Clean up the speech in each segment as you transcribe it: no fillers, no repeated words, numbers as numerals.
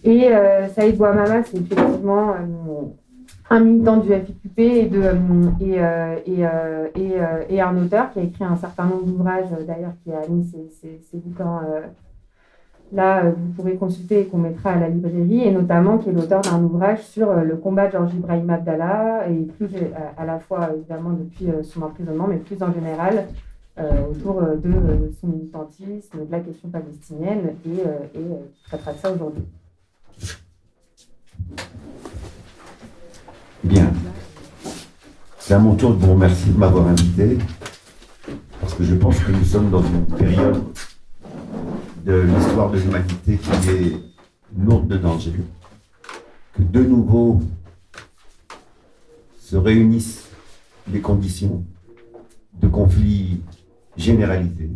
Et Saïd Bouamama, c'est effectivement un militant du FIQP et un auteur qui a écrit un certain nombre d'ouvrages, d'ailleurs, qui a mis ces bouquins là, vous pourrez consulter et qu'on mettra à la librairie, et notamment qui est l'auteur d'un ouvrage sur le combat de Georges Ibrahim Abdallah, et plus à la fois, évidemment, depuis son emprisonnement, mais plus en général, autour de son militantisme, de la question palestinienne, et qui traitera de ça aujourd'hui. Bien. C'est à mon tour de vous remercier de m'avoir invité, parce que je pense que nous sommes dans une période de l'histoire de l'humanité qui est lourde de danger, que de nouveau se réunissent les conditions de conflits généralisés,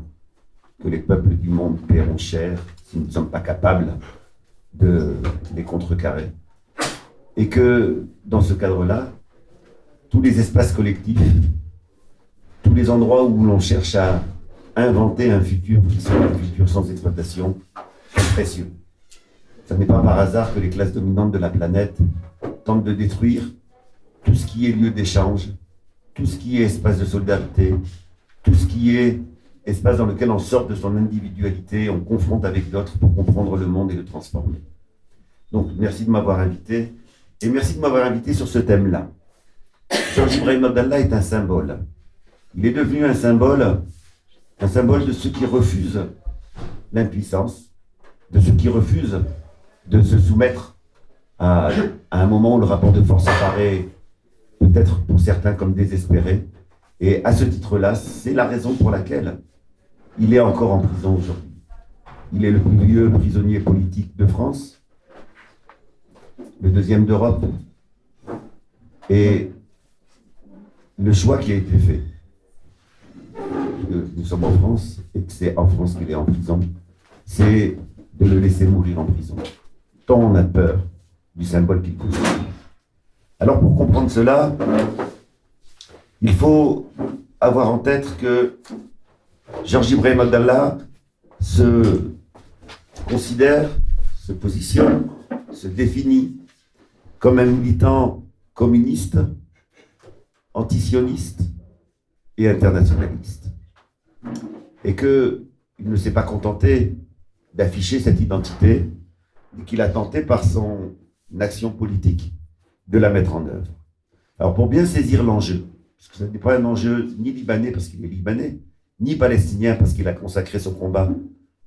que les peuples du monde paieront cher si nous ne sommes pas capables de les contrecarrer. Et que, dans ce cadre-là, tous les espaces collectifs, tous les endroits où l'on cherche à inventer un futur qui soit un futur sans exploitation, sont précieux. Ce n'est pas par hasard que les classes dominantes de la planète tentent de détruire tout ce qui est lieu d'échange, tout ce qui est espace de solidarité, tout ce qui est espace dans lequel on sort de son individualité, on confronte avec d'autres pour comprendre le monde et le transformer. Donc, merci de m'avoir invité, et merci de m'avoir invité sur ce thème-là. Georges Ibrahim Abdallah est un symbole. Il est devenu un symbole de ceux qui refusent l'impuissance, de ceux qui refusent de se soumettre à un moment où le rapport de force apparaît peut-être pour certains comme désespéré. Et à ce titre-là, c'est la raison pour laquelle il est encore en prison aujourd'hui. Il est le plus vieux prisonnier politique de France, le deuxième d'Europe, et le choix qui a été fait, nous sommes en France, et que c'est en France qu'il est en prison, c'est de le laisser mourir en prison. Tant on a peur du symbole qu'il constitue. Alors pour comprendre cela, il faut avoir en tête que Georges Ibrahim Abdallah se considère, se positionne, se définit comme un militant communiste, antisioniste et internationaliste. Et qu'il ne s'est pas contenté d'afficher cette identité, et qu'il a tenté par son action politique de la mettre en œuvre. Alors pour bien saisir l'enjeu, parce que ce n'est pas un enjeu ni libanais parce qu'il est libanais, ni palestinien parce qu'il a consacré son combat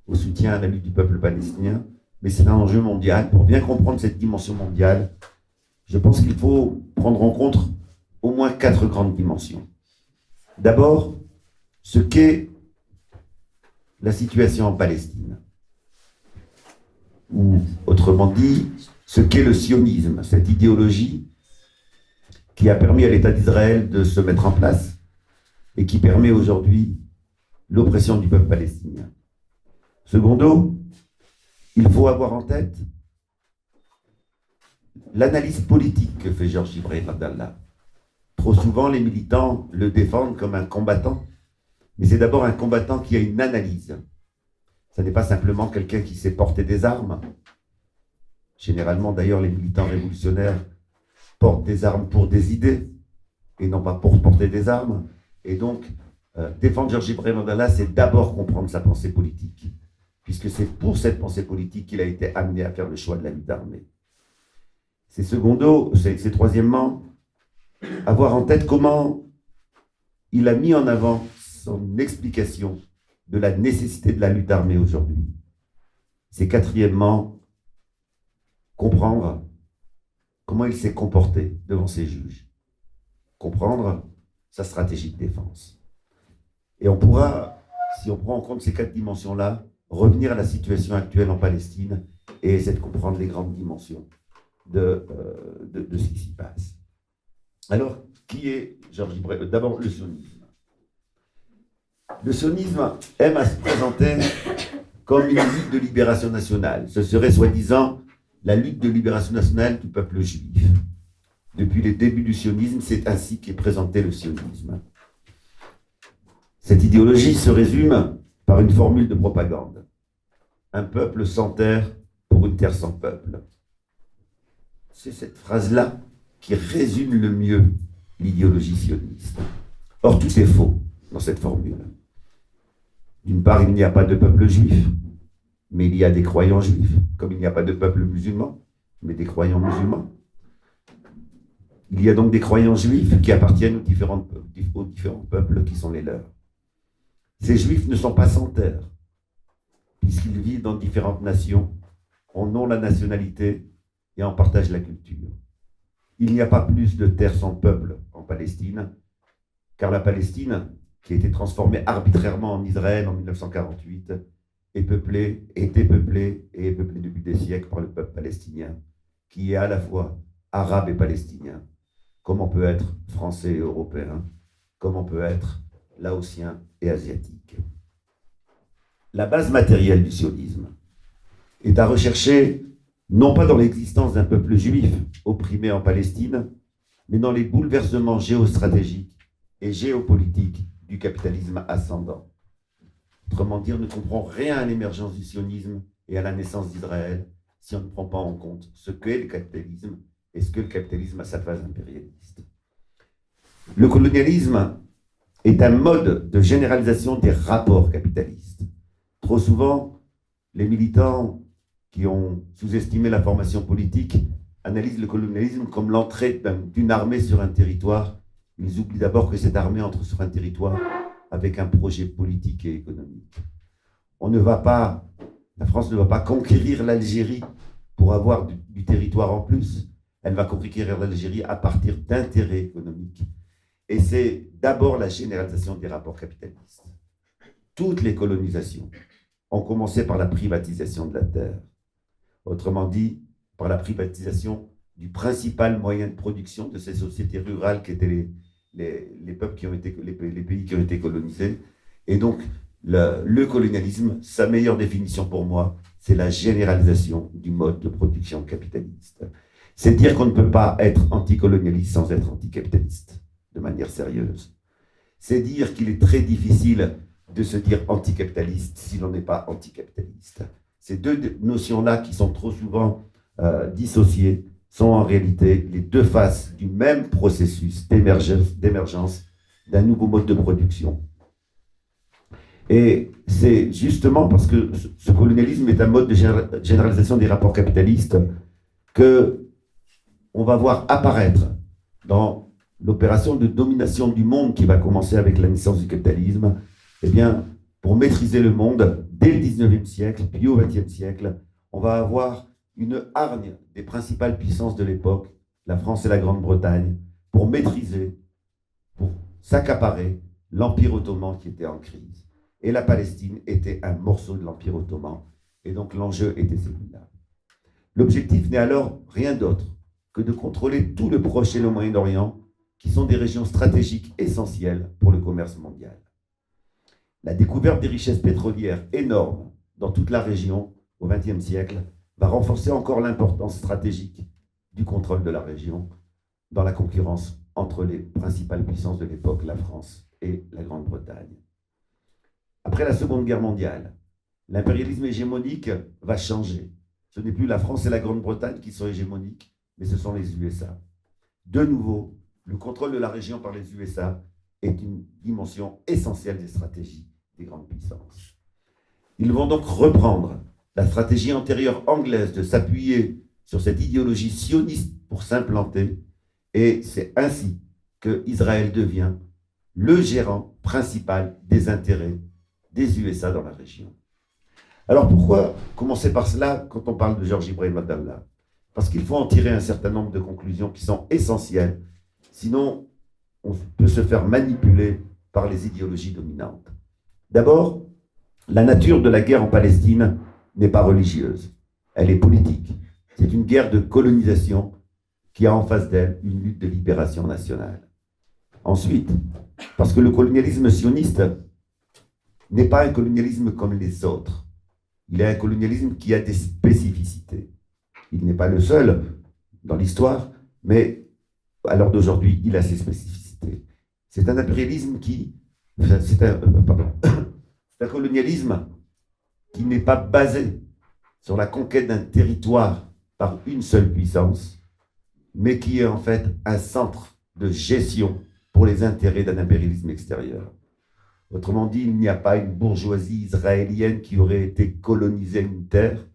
au soutien à la lutte du peuple palestinien, mais c'est un enjeu mondial. Pour bien comprendre cette dimension mondiale, je pense qu'il faut prendre en compte au moins 4 grandes dimensions. D'abord, ce qu'est la situation en Palestine, ou autrement dit, ce qu'est le sionisme, cette idéologie qui a permis à l'État d'Israël de se mettre en place et qui permet aujourd'hui l'oppression du peuple palestinien. Secondo, il faut avoir en tête l'analyse politique que fait Georges Ibrahim Abdallah. Trop souvent, les militants le défendent comme un combattant, mais c'est d'abord un combattant qui a une analyse. Ce n'est pas simplement quelqu'un qui sait porter des armes. Généralement, d'ailleurs, les militants révolutionnaires portent des armes pour des idées et non pas pour porter des armes. Et donc, défendre Georges Ibrahim Abdallah, c'est d'abord comprendre sa pensée politique, puisque c'est pour cette pensée politique qu'il a été amené à faire le choix de la lutte armée. C'est troisièmement, avoir en tête comment il a mis en avant son explication de la nécessité de la lutte armée aujourd'hui. C'est quatrièmement, comprendre comment il s'est comporté devant ses juges. Comprendre sa stratégie de défense. Et on pourra, si on prend en compte ces 4 dimensions-là, revenir à la situation actuelle en Palestine et essayer de comprendre les grandes dimensions de ce qui s'y passe. Alors, qui est Georges Ibrahim? D'abord, le sionisme. Le sionisme aime à se présenter comme une lutte de libération nationale. Ce serait soi-disant la lutte de libération nationale du peuple juif. Depuis les débuts du sionisme, c'est ainsi qu'est présenté le sionisme. Cette idéologie se résume par une formule de propagande. Un peuple sans terre pour une une terre sans peuple. C'est cette phrase-là qui résume le mieux l'idéologie sioniste. Or, tout est faux dans cette formule. D'une part, il n'y a pas de peuple juif, mais il y a des croyants juifs, comme il n'y a pas de peuple musulman, mais des croyants musulmans. Il y a donc des croyants juifs qui appartiennent aux différents peuples qui sont les leurs. Ces juifs ne sont pas sans terre, puisqu'ils vivent dans différentes nations, en ont la nationalité et en partagent la culture. Il n'y a pas plus de terre sans peuple en Palestine, car la Palestine, qui a été transformée arbitrairement en Israël en 1948, était peuplée et est peuplée depuis des siècles par le peuple palestinien, qui est à la fois arabe et palestinien, comme on peut être français et européen, comme on peut être laotien et asiatique. La base matérielle du sionisme est à rechercher non pas dans l'existence d'un peuple juif opprimé en Palestine, mais dans les bouleversements géostratégiques et géopolitiques du capitalisme ascendant. Autrement dit, on ne comprend rien à l'émergence du sionisme et à la naissance d'Israël si on ne prend pas en compte ce qu'est le capitalisme et ce que le capitalisme a sa phase impérialiste. Le colonialisme est un mode de généralisation des rapports capitalistes. Trop souvent, les militants qui ont sous-estimé la formation politique analysent le colonialisme comme l'entrée d'une armée sur un territoire. Ils oublient d'abord que cette armée entre sur un territoire avec un projet politique et économique. La France ne va pas conquérir l'Algérie pour avoir du territoire en plus. Elle va conquérir l'Algérie à partir d'intérêts économiques. Et c'est d'abord la généralisation des rapports capitalistes. Toutes les colonisations ont commencé par la privatisation de la terre. Autrement dit, par la privatisation du principal moyen de production de ces sociétés rurales qui étaient les peuples qui ont été, les pays qui ont été colonisés. Et donc, le colonialisme, sa meilleure définition pour moi, c'est la généralisation du mode de production capitaliste. C'est dire qu'on ne peut pas être anticolonialiste sans être anticapitaliste, de manière sérieuse. C'est dire qu'il est très difficile de se dire anticapitaliste si l'on n'est pas anticapitaliste. Ces deux notions-là qui sont trop souvent dissociées sont en réalité les deux faces du même processus d'émergence d'un nouveau mode de production. Et c'est justement parce que ce colonialisme est un mode de généralisation des rapports capitalistes que on va voir apparaître dans l'opération de domination du monde qui va commencer avec la naissance du capitalisme, eh bien, pour maîtriser le monde, dès le 19e siècle, puis au 20e siècle, on va avoir une hargne des principales puissances de l'époque, la France et la Grande-Bretagne, pour maîtriser, pour s'accaparer l'Empire ottoman qui était en crise. Et la Palestine était un morceau de l'Empire ottoman, et donc l'enjeu était celui-là. L'objectif n'est alors rien d'autre que de contrôler tout le Proche et le Moyen-Orient, qui sont des régions stratégiques essentielles pour le commerce mondial. La découverte des richesses pétrolières énormes dans toute la région au XXe siècle va renforcer encore l'importance stratégique du contrôle de la région dans la concurrence entre les principales puissances de l'époque, la France et la Grande-Bretagne. Après la Seconde Guerre mondiale, l'impérialisme hégémonique va changer. Ce n'est plus la France et la Grande-Bretagne qui sont hégémoniques, mais ce sont les USA. De nouveau, le contrôle de la région par les USA est une dimension essentielle des stratégies des grandes puissances. Ils vont donc reprendre la stratégie antérieure anglaise de s'appuyer sur cette idéologie sioniste pour s'implanter, et c'est ainsi que Israël devient le gérant principal des intérêts des USA dans la région. Alors pourquoi commencer par cela quand on parle de Georges Ibrahim Abdallah? Parce qu'il faut en tirer un certain nombre de conclusions qui sont essentielles, sinon on peut se faire manipuler par les idéologies dominantes. D'abord, la nature de la guerre en Palestine n'est pas religieuse, elle est politique. C'est une guerre de colonisation qui a en face d'elle une lutte de libération nationale. Ensuite, parce que le colonialisme sioniste n'est pas un colonialisme comme les autres. Il est un colonialisme qui a des spécificités. Il n'est pas le seul dans l'histoire, mais à l'heure d'aujourd'hui, il a ses spécificités. C'est un impérialisme c'est un colonialisme qui n'est pas basé sur la conquête d'un territoire par une seule puissance, mais qui est en fait un centre de gestion pour les intérêts d'un impérialisme extérieur. Autrement dit, il n'y a pas une bourgeoisie israélienne qui aurait été colonisée une terre.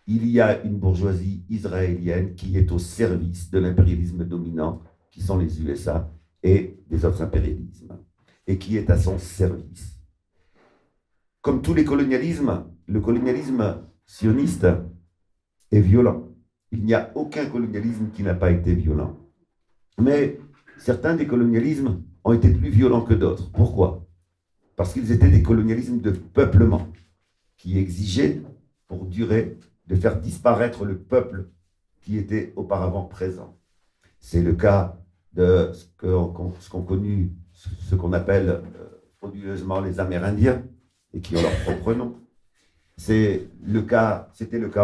Il y a une bourgeoisie israélienne qui est au service de l'impérialisme dominant, qui sont les USA et des autres impérialismes, et qui est à son service. Comme tous les colonialismes, le colonialisme sioniste est violent. Il n'y a aucun colonialisme qui n'a pas été violent. Mais certains des colonialismes ont été plus violents que d'autres. Pourquoi ? Parce qu'ils étaient des colonialismes de peuplement, qui exigeaient, pour durer, de faire disparaître le peuple qui était auparavant présent. C'est le cas de ce qu'on appelle frauduleusement les Amérindiens, et qui ont leur propre nom. C'était le cas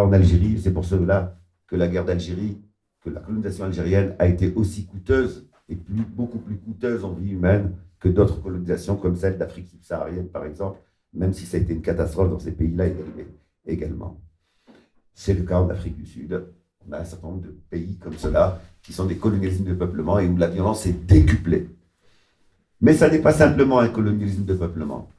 en Algérie, c'est pour cela que la guerre d'Algérie, que la colonisation algérienne a été aussi coûteuse, et beaucoup plus coûteuse en vie humaine que d'autres colonisations, comme celle d'Afrique subsaharienne, par exemple, même si ça a été une catastrophe dans ces pays-là également. C'est le cas en Afrique du Sud. On a un certain nombre de pays comme cela, qui sont des colonialismes de peuplement et où la violence est décuplée. Mais ça n'est pas simplement un colonialisme de peuplement.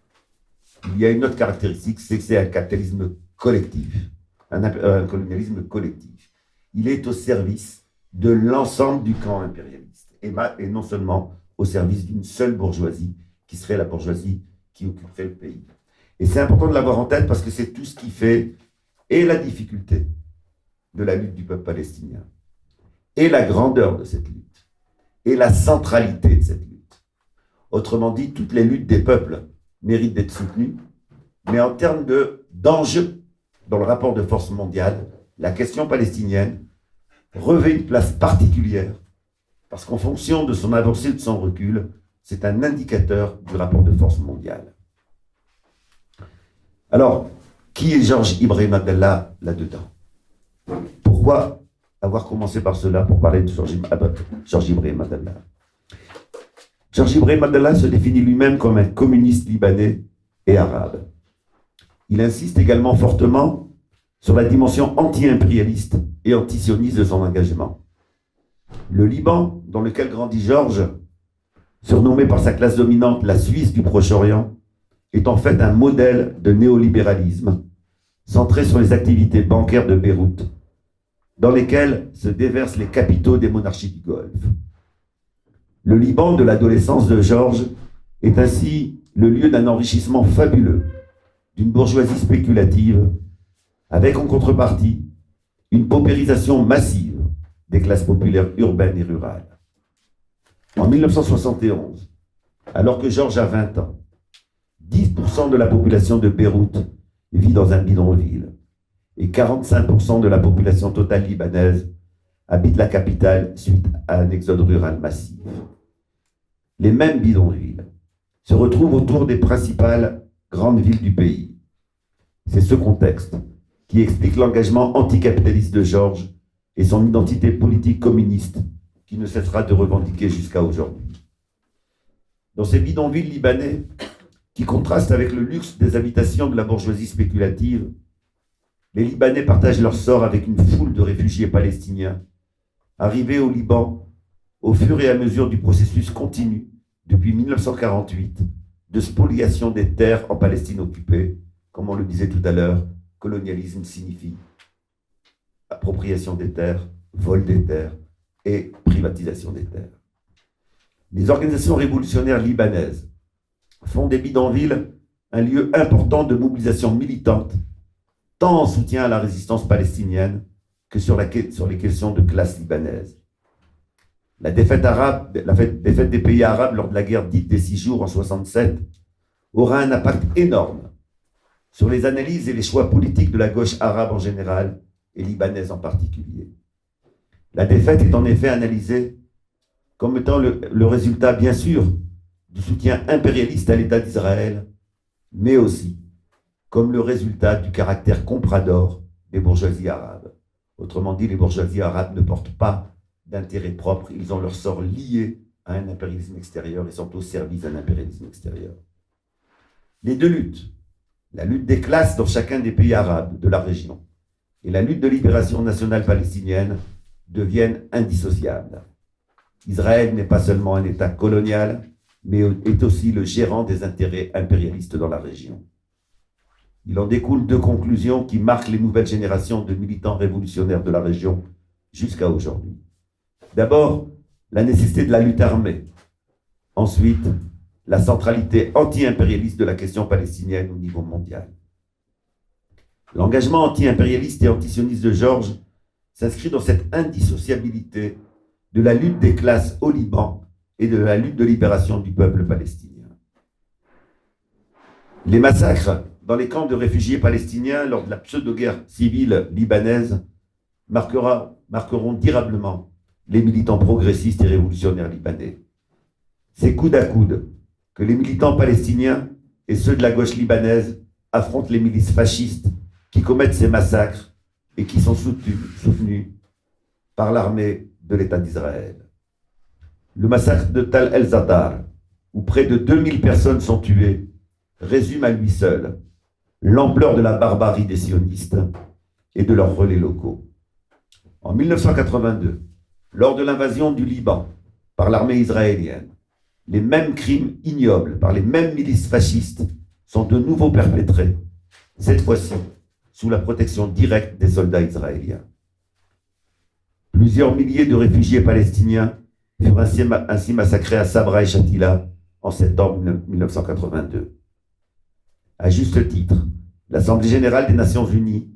Il y a une autre caractéristique, c'est que c'est un capitalisme collectif, un colonialisme collectif. Il est au service de l'ensemble du camp impérialiste, et non seulement au service d'une seule bourgeoisie, qui serait la bourgeoisie qui occuperait le pays. Et c'est important de l'avoir en tête parce que c'est tout ce qui fait et la difficulté de la lutte du peuple palestinien, et la grandeur de cette lutte, et la centralité de cette lutte. Autrement dit, toutes les luttes des peuples méritent d'être soutenues, mais en termes d'enjeux dans le rapport de force mondiale, la question palestinienne revêt une place particulière, parce qu'en fonction de son avancée ou de son recul, c'est un indicateur du rapport de force mondiale. Alors, qui est Georges Ibrahim Abdallah là-dedans ? Pourquoi avoir commencé par cela pour parler de Georges Ibrahim Abdallah ? Georges Ibrahim Abdallah se définit lui-même comme un communiste libanais et arabe. Il insiste également fortement sur la dimension anti-impérialiste et anti-sioniste de son engagement. Le Liban, dans lequel grandit Georges, surnommé par sa classe dominante la Suisse du Proche-Orient, est en fait un modèle de néolibéralisme centré sur les activités bancaires de Beyrouth, dans lesquelles se déversent les capitaux des monarchies du Golfe. Le Liban de l'adolescence de Georges est ainsi le lieu d'un enrichissement fabuleux, d'une bourgeoisie spéculative, avec en contrepartie une paupérisation massive des classes populaires urbaines et rurales. En 1971, alors que Georges a 20 ans, 10% de la population de Beyrouth vit dans un bidonville et 45% de la population totale libanaise habite la capitale suite à un exode rural massif. Les mêmes bidonvilles se retrouvent autour des principales grandes villes du pays. C'est ce contexte qui explique l'engagement anticapitaliste de Georges et son identité politique communiste qui ne cessera de revendiquer jusqu'à aujourd'hui. Dans ces bidonvilles libanais, qui contrastent avec le luxe des habitations de la bourgeoisie spéculative, les Libanais partagent leur sort avec une foule de réfugiés palestiniens arrivés au Liban au fur et à mesure du processus continu, depuis 1948, de spoliation des terres en Palestine occupée. Comme on le disait tout à l'heure, colonialisme signifie appropriation des terres, vol des terres et privatisation des terres. Les organisations révolutionnaires libanaises font des bidonvilles un lieu important de mobilisation militante, tant en soutien à la résistance palestinienne que sur les questions de classe libanaise. La défaite des pays arabes lors de la guerre dite des 6 jours en 1967 aura un impact énorme sur les analyses et les choix politiques de la gauche arabe en général et libanaise en particulier. La défaite est en effet analysée comme étant le résultat, bien sûr, du soutien impérialiste à l'État d'Israël, mais aussi comme le résultat du caractère comprador des bourgeoisies arabes. Autrement dit, les bourgeoisies arabes ne portent pas d'intérêt propre, ils ont leur sort lié à un impérialisme extérieur et sont au service d'un impérialisme extérieur. Les deux luttes, la lutte des classes dans chacun des pays arabes de la région et la lutte de libération nationale palestinienne deviennent indissociables. Israël n'est pas seulement un État colonial, mais est aussi le gérant des intérêts impérialistes dans la région. Il en découle deux conclusions qui marquent les nouvelles générations de militants révolutionnaires de la région jusqu'à aujourd'hui. D'abord, la nécessité de la lutte armée. Ensuite, la centralité anti-impérialiste de la question palestinienne au niveau mondial. L'engagement anti-impérialiste et antisioniste de Georges s'inscrit dans cette indissociabilité de la lutte des classes au Liban et de la lutte de libération du peuple palestinien. Les massacres dans les camps de réfugiés palestiniens lors de la pseudo-guerre civile libanaise marqueront durablement les militants progressistes et révolutionnaires libanais. C'est coude à coude que les militants palestiniens et ceux de la gauche libanaise affrontent les milices fascistes qui commettent ces massacres et qui sont soutenus par l'armée de l'État d'Israël. Le massacre de Tal el-Zatar, où près de 2000 personnes sont tuées, résume à lui seul l'ampleur de la barbarie des sionistes et de leurs relais locaux. En 1982, lors de l'invasion du Liban par l'armée israélienne, les mêmes crimes ignobles par les mêmes milices fascistes sont de nouveau perpétrés, cette fois-ci sous la protection directe des soldats israéliens. Plusieurs milliers de réfugiés palestiniens furent ainsi massacrés à Sabra et Shatila en septembre 1982. À juste titre, l'Assemblée générale des Nations unies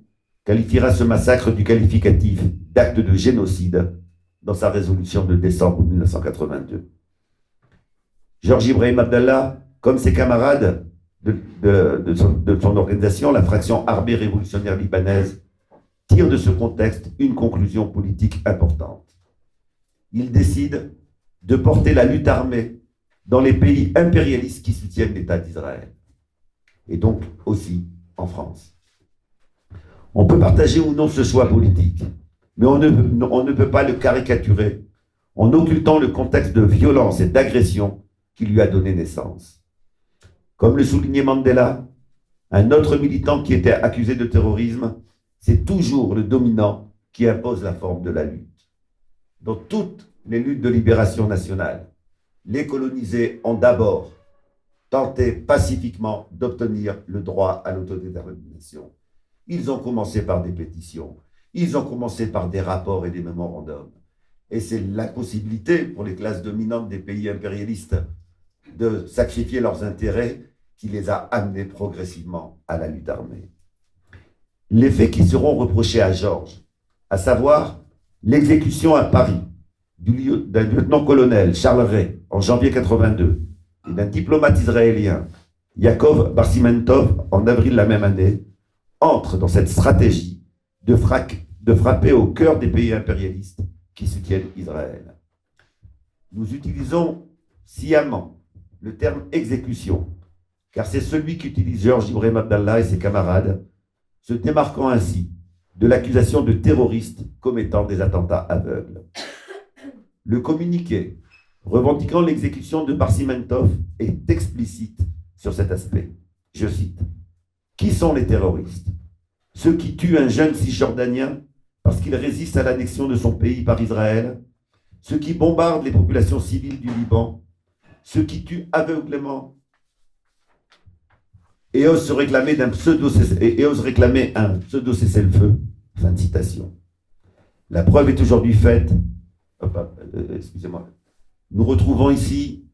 qualifiera ce massacre du qualificatif d'acte de génocide dans sa résolution de décembre 1982. Georges Ibrahim Abdallah, comme ses camarades de son organisation, la fraction armée révolutionnaire libanaise, tire de ce contexte une conclusion politique importante. Il décide de porter la lutte armée dans les pays impérialistes qui soutiennent l'État d'Israël, et donc aussi en France. On peut partager ou non ce choix politique, mais on ne peut pas le caricaturer en occultant le contexte de violence et d'agression qui lui a donné naissance. Comme le soulignait Mandela, un autre militant qui était accusé de terrorisme, c'est toujours le dominant qui impose la forme de la lutte. Dans toutes les luttes de libération nationale, les colonisés ont d'abord tenté pacifiquement d'obtenir le droit à l'autodétermination. Ils ont commencé par des pétitions, ils ont commencé par des rapports et des mémorandums. Et c'est l'impossibilité pour les classes dominantes des pays impérialistes de sacrifier leurs intérêts qui les a amenés progressivement à la lutte armée. Les faits qui seront reprochés à Georges, à savoir l'exécution à Paris d'un lieutenant-colonel Charles Ray en janvier 82 et d'un diplomate israélien Yaakov Barsimentov en avril la même année, entrent dans cette stratégie de frapper au cœur des pays impérialistes qui soutiennent Israël. Nous utilisons sciemment le terme exécution, car c'est celui qu'utilise Georges Ibrahim Abdallah et ses camarades, se démarquant ainsi de l'accusation de terroristes commettant des attentats aveugles. Le communiqué revendiquant l'exécution de Barsimentov est explicite sur cet aspect. Je cite: « Qui sont les terroristes? Ceux qui tuent un jeune cisjordanien parce qu'il résiste à l'annexion de son pays par Israël, ceux qui bombardent les populations civiles du Liban, ceux qui tuent aveuglément et osent réclamer un pseudo cessez-le-feu. » Fin de citation. La preuve est aujourd'hui faite. Excusez-moi. Nous retrouvons ici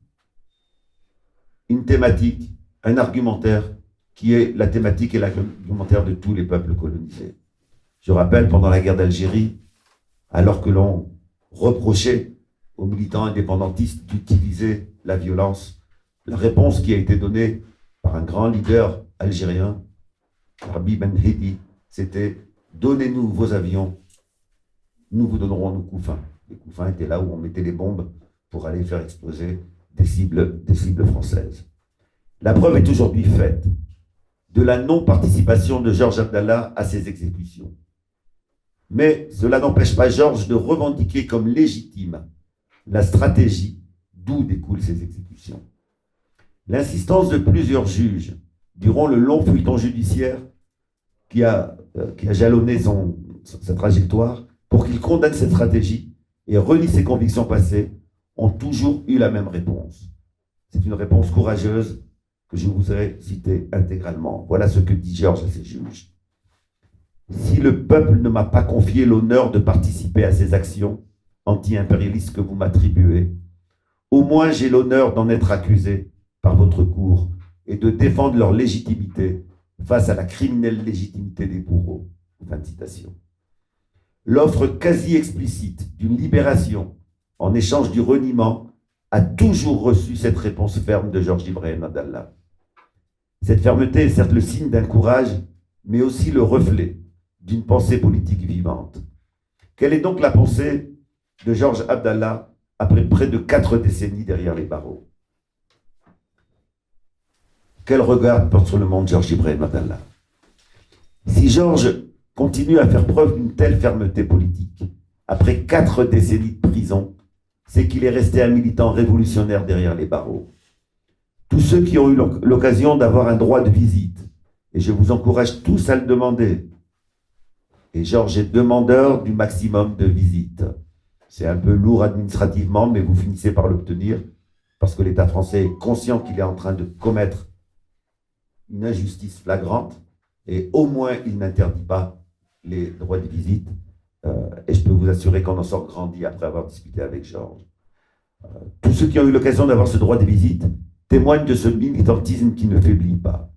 une thématique, un argumentaire qui est la thématique et l'argumentaire de tous les peuples colonisés. Je rappelle, pendant la guerre d'Algérie, alors que l'on reprochait aux militants indépendantistes d'utiliser la violence, la réponse qui a été donnée par un grand leader algérien, Rabi Ben Hedi, c'était « Donnez-nous vos avions, nous vous donnerons nos couffins ». Les couffins étaient là où on mettait les bombes pour aller faire exploser des cibles françaises. La preuve est aujourd'hui faite de la non-participation de Georges Abdallah à ces exécutions. Mais cela n'empêche pas Georges de revendiquer comme légitime la stratégie d'où découlent ces exécutions. L'insistance de plusieurs juges durant le long feuilleton judiciaire qui a jalonné sa trajectoire, pour qu'il condamne cette stratégie et relie ses convictions passées, ont toujours eu la même réponse. C'est une réponse courageuse que je voudrais citer intégralement. Voilà ce que dit Georges à ses juges. Si le peuple ne m'a pas confié l'honneur de participer à ces actions anti-impérialistes que vous m'attribuez, au moins j'ai l'honneur d'en être accusé par votre cour et de défendre leur légitimité face à la criminelle légitimité des bourreaux. Fin de citation. L'offre quasi explicite d'une libération en échange du reniement a toujours reçu cette réponse ferme de Georges Ibrahim Abdallah. Cette fermeté est certes le signe d'un courage, mais aussi le reflet d'une pensée politique vivante. Quelle est donc la pensée de Georges Abdallah après près de 4 décennies derrière les barreaux? Quel regard porte sur le monde Georges Ibrahim Abdallah? Si Georges continue à faire preuve d'une telle fermeté politique, après 4 décennies de prison, c'est qu'il est resté un militant révolutionnaire derrière les barreaux. Tous ceux qui ont eu l'occasion d'avoir un droit de visite, et je vous encourage tous à le demander, et Georges est demandeur du maximum de visites. C'est un peu lourd administrativement, mais vous finissez par l'obtenir, parce que l'État français est conscient qu'il est en train de commettre une injustice flagrante, et au moins il n'interdit pas les droits de visite. Et je peux vous assurer qu'on en sort grandi après avoir discuté avec Georges. Tous ceux qui ont eu l'occasion d'avoir ce droit de visite témoignent de ce militantisme qui ne faiblit pas.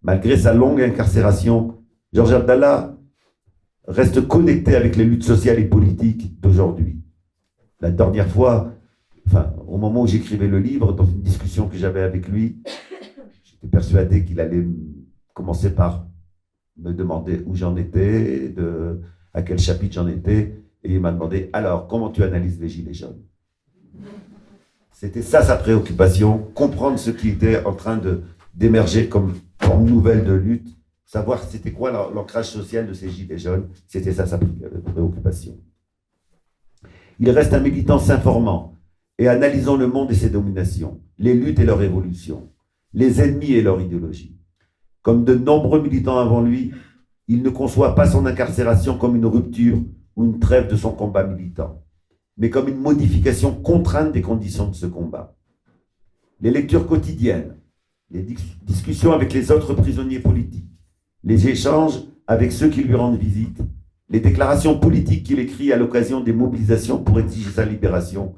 Malgré sa longue incarcération, Georges Abdallah reste connecté avec les luttes sociales et politiques d'aujourd'hui. La dernière fois, au moment où j'écrivais le livre, dans une discussion que j'avais avec lui, j'étais persuadé qu'il allait commencer par me demander où j'en étais, à quel chapitre j'en étais, et il m'a demandé, alors, comment tu analyses les Gilets jaunes? C'était ça sa préoccupation, comprendre ce qui était en train d'émerger comme forme nouvelle de lutte, savoir c'était quoi l'ancrage social de ces Gilets jaunes, c'était ça sa préoccupation. Il reste un militant s'informant et analysant le monde et ses dominations, les luttes et leur évolution, les ennemis et leur idéologie. Comme de nombreux militants avant lui, il ne conçoit pas son incarcération comme une rupture ou une trêve de son combat militant, mais comme une modification contrainte des conditions de ce combat. Les lectures quotidiennes, les discussions avec les autres prisonniers politiques, les échanges avec ceux qui lui rendent visite, les déclarations politiques qu'il écrit à l'occasion des mobilisations pour exiger sa libération,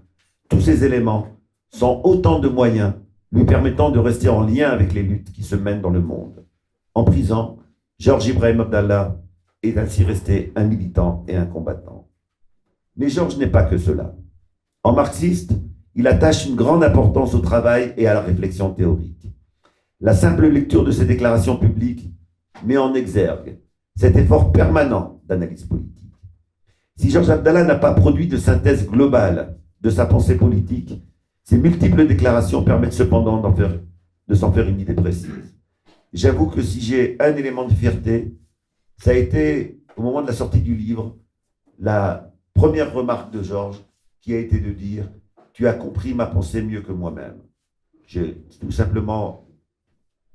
tous ces éléments sont autant de moyens lui permettant de rester en lien avec les luttes qui se mènent dans le monde. En prison, Georges Ibrahim Abdallah est ainsi resté un militant et un combattant. Mais Georges n'est pas que cela. En marxiste, il attache une grande importance au travail et à la réflexion théorique. La simple lecture de ses déclarations publiques met en exergue cet effort permanent d'analyse politique. Si Georges Abdallah n'a pas produit de synthèse globale de sa pensée politique, ses multiples déclarations permettent cependant de s'en faire une idée précise. J'avoue que si j'ai un élément de fierté, ça a été, au moment de la sortie du livre, la première remarque de Georges qui a été de dire « Tu as compris ma pensée mieux que moi-même ». J'ai tout simplement,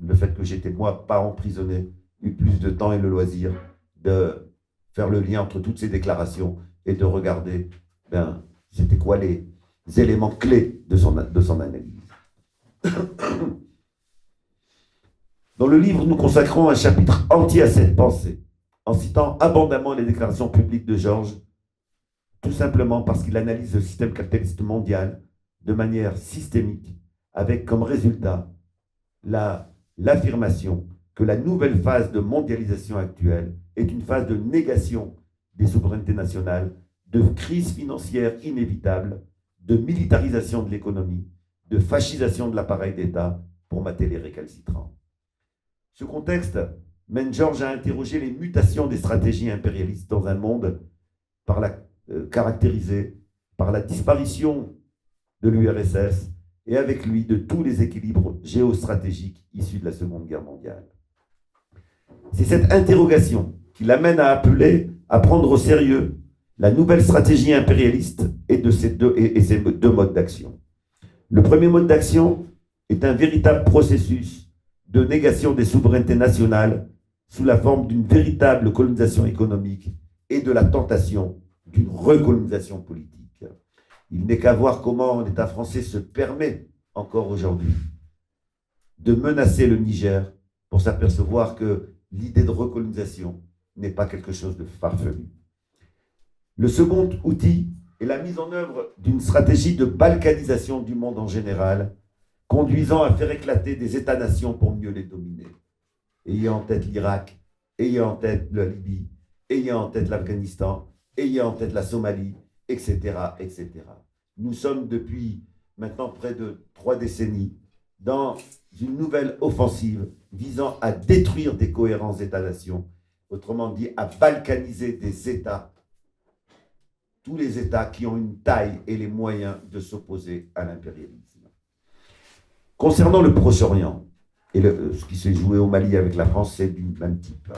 le fait que j'étais moi pas emprisonné, eu plus de temps et le loisir de faire le lien entre toutes ces déclarations et de regarder, c'était quoi les éléments clés de son analyse. Dans le livre, nous consacrons un chapitre entier à cette pensée, en citant abondamment les déclarations publiques de Georges, tout simplement parce qu'il analyse le système capitaliste mondial de manière systémique, avec comme résultat l'affirmation que la nouvelle phase de mondialisation actuelle est une phase de négation des souverainetés nationales, de crise financière inévitable, de militarisation de l'économie, de fascisation de l'appareil d'État pour mater les récalcitrants. Ce contexte mène Georges à interroger les mutations des stratégies impérialistes dans un monde caractérisé par la disparition de l'URSS et avec lui de tous les équilibres géostratégiques issus de la Seconde Guerre mondiale. C'est cette interrogation qui l'amène à appeler à prendre au sérieux la nouvelle stratégie impérialiste et ses deux modes d'action. Le premier mode d'action est un véritable processus de négation des souverainetés nationales sous la forme d'une véritable colonisation économique et de la tentation d'une recolonisation politique. Il n'est qu'à voir comment l'État français se permet encore aujourd'hui de menacer le Niger pour s'apercevoir que l'idée de recolonisation n'est pas quelque chose de farfelu. Le second outil est la mise en œuvre d'une stratégie de balkanisation du monde en général, conduisant à faire éclater des États-nations pour mieux les dominer. Ayez en tête l'Irak, ayez en tête la Libye, ayez en tête l'Afghanistan, ayez en tête la Somalie, etc., etc. Nous sommes depuis maintenant près de 3 décennies dans une nouvelle offensive visant à détruire des cohérences États-nations, autrement dit à balkaniser des États, tous les États qui ont une taille et les moyens de s'opposer à l'impérialisme. Concernant le Proche-Orient, et ce qui s'est joué au Mali avec la France, c'est du même type.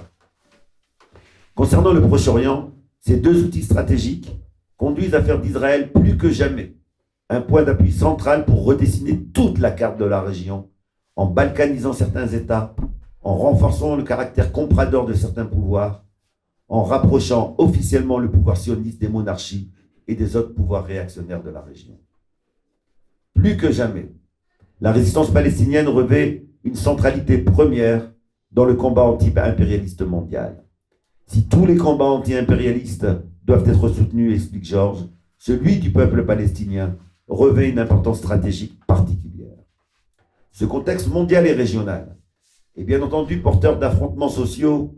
Concernant le Proche-Orient, ces 2 outils stratégiques conduisent à faire d'Israël plus que jamais un point d'appui central pour redessiner toute la carte de la région, en balkanisant certains États, en renforçant le caractère compradeur de certains pouvoirs, en rapprochant officiellement le pouvoir sioniste des monarchies et des autres pouvoirs réactionnaires de la région. Plus que jamais, la résistance palestinienne revêt une centralité première dans le combat anti-impérialiste mondial. Si tous les combats anti-impérialistes doivent être soutenus, explique Georges, celui du peuple palestinien revêt une importance stratégique particulière. Ce contexte mondial et régional est bien entendu porteur d'affrontements sociaux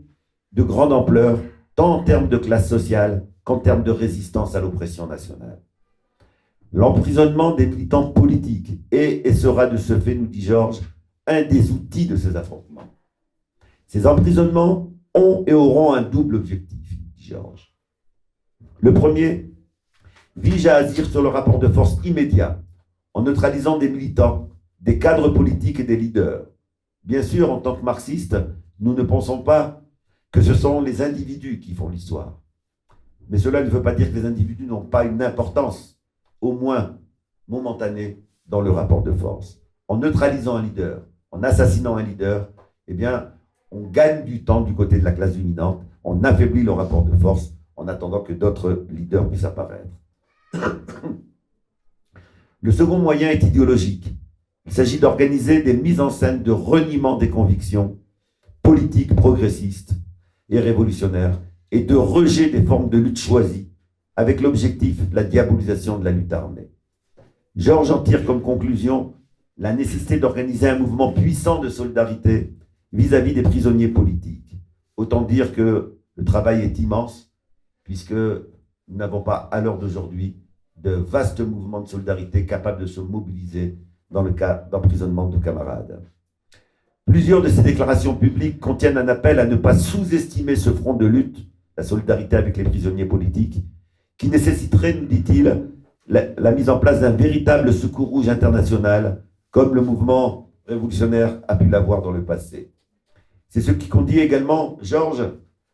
de grande ampleur, tant en termes de classe sociale qu'en termes de résistance à l'oppression nationale. L'emprisonnement des militants politiques est et sera de ce fait, nous dit Georges, un des outils de ces affrontements. Ces emprisonnements ont et auront un double objectif, dit Georges. Le premier vise à agir sur le rapport de force immédiat, en neutralisant des militants, des cadres politiques et des leaders. Bien sûr, en tant que marxistes, nous ne pensons pas que ce sont les individus qui font l'histoire. Mais cela ne veut pas dire que les individus n'ont pas une importance, au moins momentanée, dans le rapport de force. En neutralisant un leader, en assassinant un leader, eh bien, on gagne du temps du côté de la classe dominante, on affaiblit le rapport de force en attendant que d'autres leaders puissent apparaître. Le second moyen est idéologique. Il s'agit d'organiser des mises en scène de reniement des convictions politiques progressistes et révolutionnaires et de rejet des formes de lutte choisies avec l'objectif de la diabolisation de la lutte armée. Georges en tire comme conclusion la nécessité d'organiser un mouvement puissant de solidarité vis-à-vis des prisonniers politiques. Autant dire que le travail est immense, puisque nous n'avons pas, à l'heure d'aujourd'hui, de vastes mouvements de solidarité capables de se mobiliser dans le cas d'emprisonnement de camarades. Plusieurs de ces déclarations publiques contiennent un appel à ne pas sous-estimer ce front de lutte, la solidarité avec les prisonniers politiques, qui nécessiterait, nous dit-il, la mise en place d'un véritable secours rouge international, comme le mouvement révolutionnaire a pu l'avoir dans le passé. C'est ce qui conduit également Georges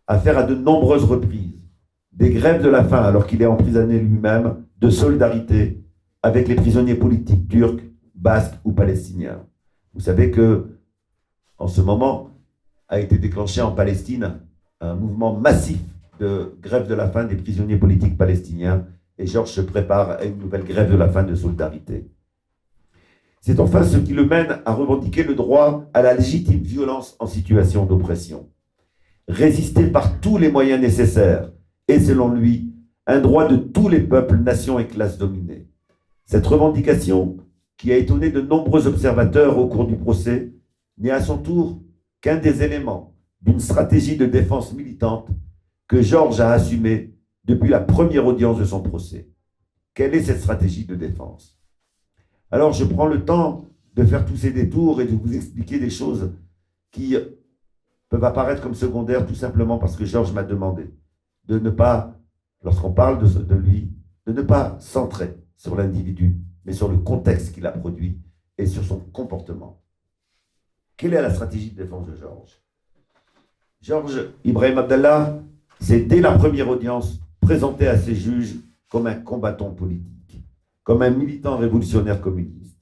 à faire à de nombreuses reprises des grèves de la faim, alors qu'il est emprisonné lui-même, de solidarité avec les prisonniers politiques turcs, basques ou palestiniens. Vous savez que, en ce moment, a été déclenché en Palestine un mouvement massif de grève de la faim des prisonniers politiques palestiniens, et Georges se prépare à une nouvelle grève de la faim de solidarité. C'est enfin ce qui le mène à revendiquer le droit à la légitime violence en situation d'oppression. Résister par tous les moyens nécessaires est, selon lui, un droit de tous les peuples, nations et classes dominées. Cette revendication, qui a étonné de nombreux observateurs au cours du procès, n'est à son tour qu'un des éléments d'une stratégie de défense militante que Georges a assumée depuis la première audience de son procès. Quelle est cette stratégie de défense? Alors, je prends le temps de faire tous ces détours et de vous expliquer des choses qui peuvent apparaître comme secondaires tout simplement parce que Georges m'a demandé de ne pas, lorsqu'on parle de lui, de ne pas centrer sur l'individu, mais sur le contexte qu'il a produit et sur son comportement. Quelle est la stratégie de défense de Georges? Georges Ibrahim Abdallah s'est, dès la première audience, présenté à ses juges comme un combattant politique, comme un militant révolutionnaire communiste.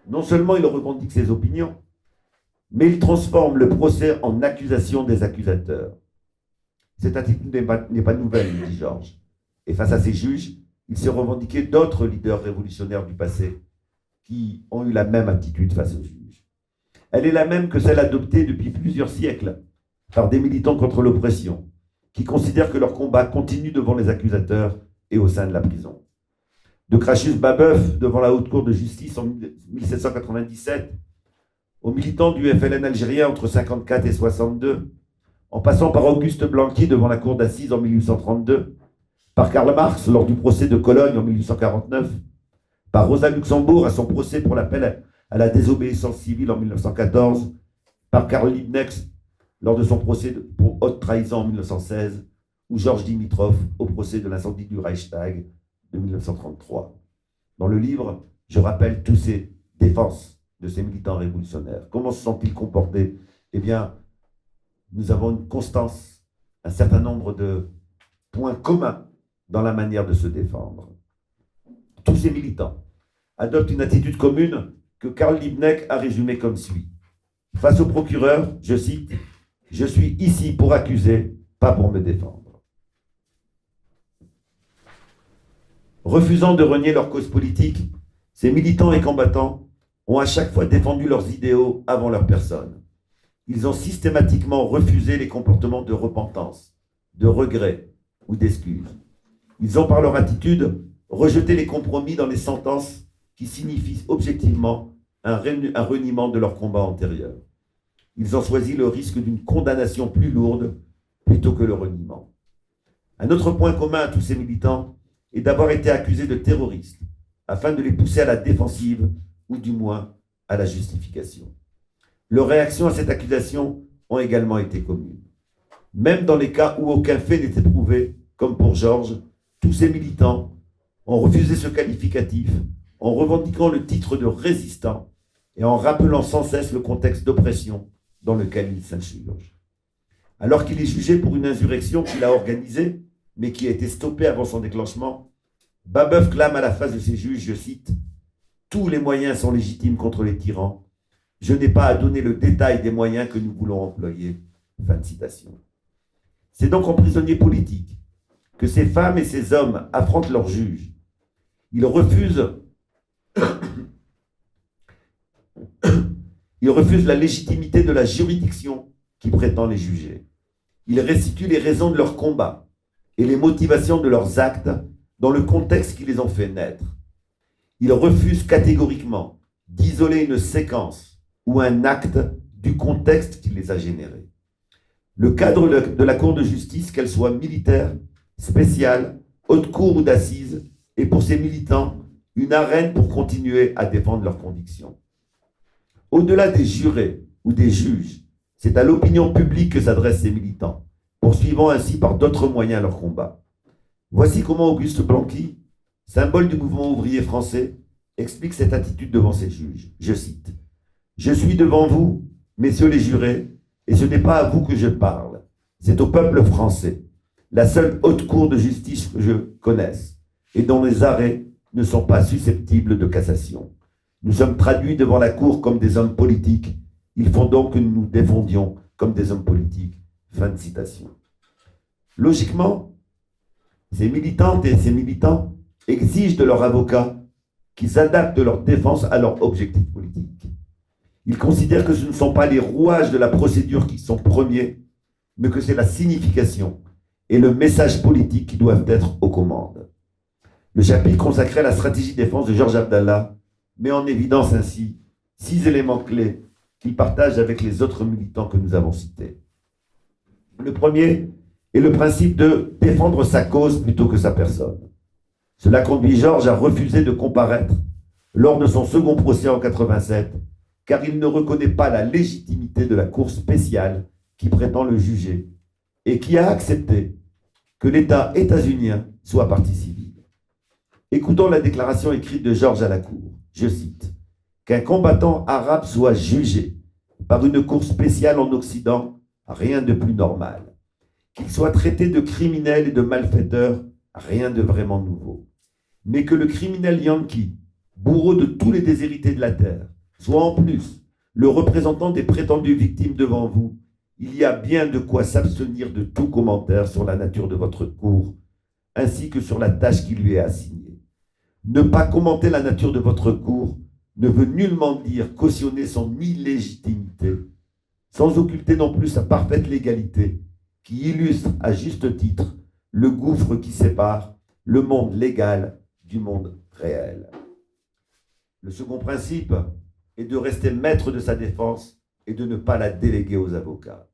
Non seulement il revendique ses opinions, mais il transforme le procès en accusation des accusateurs. Cette attitude n'est pas nouvelle, dit Georges. Et face à ces juges, il s'est revendiqué d'autres leaders révolutionnaires du passé qui ont eu la même attitude face aux juges. Elle est la même que celle adoptée depuis plusieurs siècles par des militants contre l'oppression, qui considèrent que leur combat continue devant les accusateurs et au sein de la prison. De Crassus Babeuf devant la Haute Cour de justice en 1797, aux militants du FLN algérien entre 54 et 62, en passant par Auguste Blanqui devant la cour d'assises en 1832, par Karl Marx lors du procès de Cologne en 1849, par Rosa Luxembourg à son procès pour l'appel à la désobéissance civile en 1914, par Karl Liebknecht lors de son procès pour haute trahison en 1916, ou Georges Dimitrov au procès de l'incendie du Reichstag de 1933. Dans le livre, je rappelle tous ces défenses de ces militants révolutionnaires. Comment se sont-ils comportés? Eh bien, nous avons une constance, un certain nombre de points communs dans la manière de se défendre. Tous ces militants adoptent une attitude commune que Karl Liebknecht a résumée comme suit. Face au procureur, je cite, « Je suis ici pour accuser, pas pour me défendre. » Refusant de renier leur cause politique, ces militants et combattants ont à chaque fois défendu leurs idéaux avant leur personne. Ils ont systématiquement refusé les comportements de repentance, de regret ou d'excuse. Ils ont, par leur attitude, rejeté les compromis dans les sentences qui signifient objectivement un reniement de leur combat antérieur. Ils ont choisi le risque d'une condamnation plus lourde plutôt que le reniement. Un autre point commun à tous ces militants est d'avoir été accusés de terroristes afin de les pousser à la défensive ou du moins à la justification. Leurs réactions à cette accusation ont également été communes. Même dans les cas où aucun fait n'était prouvé, comme pour Georges, tous ces militants ont refusé ce qualificatif en revendiquant le titre de résistant et en rappelant sans cesse le contexte d'oppression dans lequel il s'insurge. Alors qu'il est jugé pour une insurrection qu'il a organisée, mais qui a été stoppée avant son déclenchement, Babeuf clame à la face de ses juges, je cite, « Tous les moyens sont légitimes contre les tyrans. Je n'ai pas à donner le détail des moyens que nous voulons employer. » Fin de citation. C'est donc en prisonnier politique que ces femmes et ces hommes affrontent leurs juges. Ils refusent la légitimité de la juridiction qui prétend les juger. Ils restituent les raisons de leur combat et les motivations de leurs actes dans le contexte qui les ont fait naître. Ils refusent catégoriquement d'isoler une séquence ou un acte du contexte qui les a générés. Le cadre de la Cour de justice, qu'elle soit militaire, spéciale, haute cour ou d'assises, est pour ces militants une arène pour continuer à défendre leurs convictions. Au-delà des jurés ou des juges, c'est à l'opinion publique que s'adressent ces militants, poursuivant ainsi par d'autres moyens leur combat. Voici comment Auguste Blanqui, symbole du mouvement ouvrier français, explique cette attitude devant ses juges. Je cite, « Je suis devant vous, messieurs les jurés, et ce n'est pas à vous que je parle, c'est au peuple français, la seule haute cour de justice que je connaisse, et dont les arrêts ne sont pas susceptibles de cassation. Nous sommes traduits devant la cour comme des hommes politiques, il faut donc que nous nous défendions comme des hommes politiques. » Fin de citation. Logiquement, ces militantes et ces militants exigent de leurs avocats qu'ils adaptent leur défense à leur objectif politique. Ils considèrent que ce ne sont pas les rouages de la procédure qui sont premiers, mais que c'est la signification et le message politique qui doivent être aux commandes. Le chapitre consacré à la stratégie de défense de Georges Abdallah met en évidence ainsi 6 éléments clés qu'il partage avec les autres militants que nous avons cités. Le premier est le principe de défendre sa cause plutôt que sa personne. Cela conduit Georges à refuser de comparaître lors de son second procès en 87, car il ne reconnaît pas la légitimité de la cour spéciale qui prétend le juger et qui a accepté que l'État états-unien soit partie civile. Écoutons la déclaration écrite de Georges à la cour. Je cite, « Qu'un combattant arabe soit jugé par une cour spéciale en Occident, rien de plus normal. Qu'il soit traité de criminel et de malfaiteur, rien de vraiment nouveau. Mais que le criminel Yankee, bourreau de tous les déshérités de la terre, soit en plus le représentant des prétendues victimes devant vous, il y a bien de quoi s'abstenir de tout commentaire sur la nature de votre cour, ainsi que sur la tâche qui lui est assignée. Ne pas commenter la nature de votre cour ne veut nullement dire cautionner son illégitimité, sans occulter non plus sa parfaite légalité, qui illustre à juste titre le gouffre qui sépare le monde légal du monde réel. Le second principe est de rester maître de sa défense et de ne pas la déléguer aux avocats.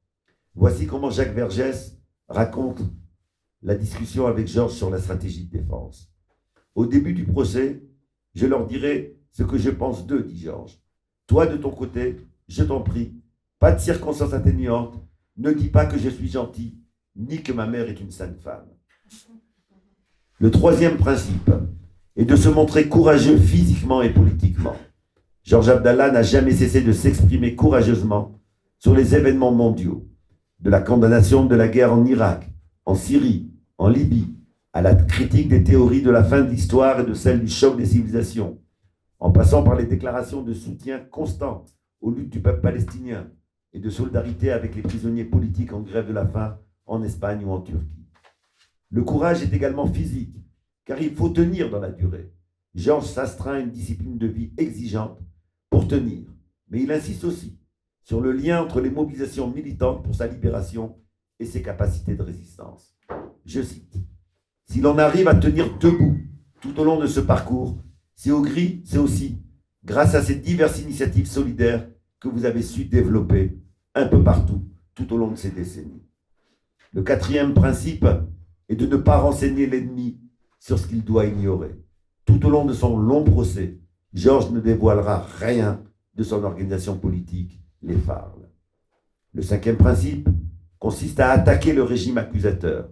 Voici comment Jacques Vergès raconte la discussion avec Georges sur la stratégie de défense. Au début du procès, je leur dirai ce que je pense d'eux, dit Georges. Toi, de ton côté, je t'en prie, pas de circonstances atténuantes, ne dis pas que je suis gentil, ni que ma mère est une sainte femme. Le troisième principe est de se montrer courageux physiquement et politiquement. Georges Abdallah n'a jamais cessé de s'exprimer courageusement sur les événements mondiaux, de la condamnation de la guerre en Irak, en Syrie, en Libye, à la critique des théories de la fin de l'histoire et de celle du choc des civilisations, en passant par les déclarations de soutien constant aux luttes du peuple palestinien et de solidarité avec les prisonniers politiques en grève de la faim en Espagne ou en Turquie. Le courage est également physique, car il faut tenir dans la durée. Georges s'astreint à une discipline de vie exigeante pour tenir, mais il insiste aussi sur le lien entre les mobilisations militantes pour sa libération et ses capacités de résistance. Je cite, « Si l'on arrive à tenir debout tout au long de ce parcours, c'est aussi grâce à ces diverses initiatives solidaires que vous avez su développer un peu partout, tout au long de ces décennies. » Le quatrième principe est de ne pas renseigner l'ennemi sur ce qu'il doit ignorer. Tout au long de son long procès, Georges ne dévoilera rien de son organisation politique, les FARL. Le cinquième principe consiste à attaquer le régime accusateur.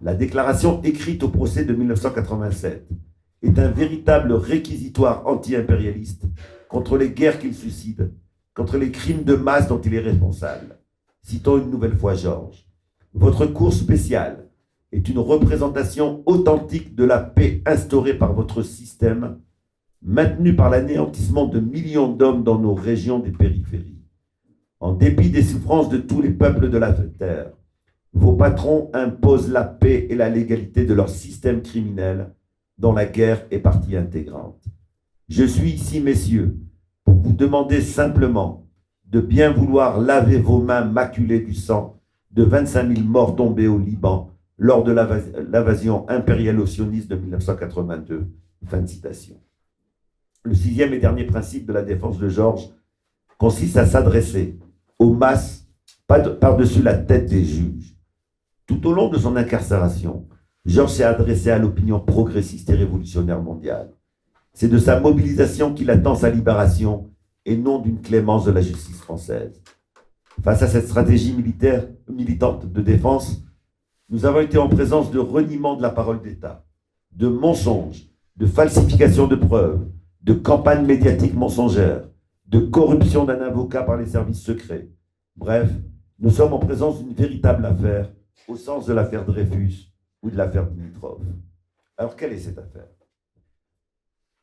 La déclaration écrite au procès de 1987 est un véritable réquisitoire anti-impérialiste contre les guerres qu'il suscite, contre les crimes de masse dont il est responsable. Citons une nouvelle fois Georges. Votre cour spéciale est une représentation authentique de la paix instaurée par votre système, maintenue par l'anéantissement de millions d'hommes dans nos régions des périphéries. En dépit des souffrances de tous les peuples de la terre, vos patrons imposent la paix et la légalité de leur système criminel, dont la guerre est partie intégrante. Je suis ici, messieurs, pour vous demander simplement de bien vouloir laver vos mains maculées du sang de 25 000 morts tombés au Liban lors de l'invasion impérialo-sioniste de 1982. Fin de citation. Le sixième et dernier principe de la défense de Georges consiste à s'adresser aux masses, pas par-dessus la tête des juges. Tout au long de son incarcération, Georges s'est adressé à l'opinion progressiste et révolutionnaire mondiale. C'est de sa mobilisation qu'il attend sa libération et non d'une clémence de la justice française. Face à cette stratégie militante de défense, nous avons été en présence de reniement de la parole d'État, de mensonges, de falsification de preuves, de campagnes médiatiques mensongères, de corruption d'un avocat par les services secrets. Bref, nous sommes en présence d'une véritable affaire, au sens de l'affaire Dreyfus ou de l'affaire Dimitrov. Alors, quelle est cette affaire?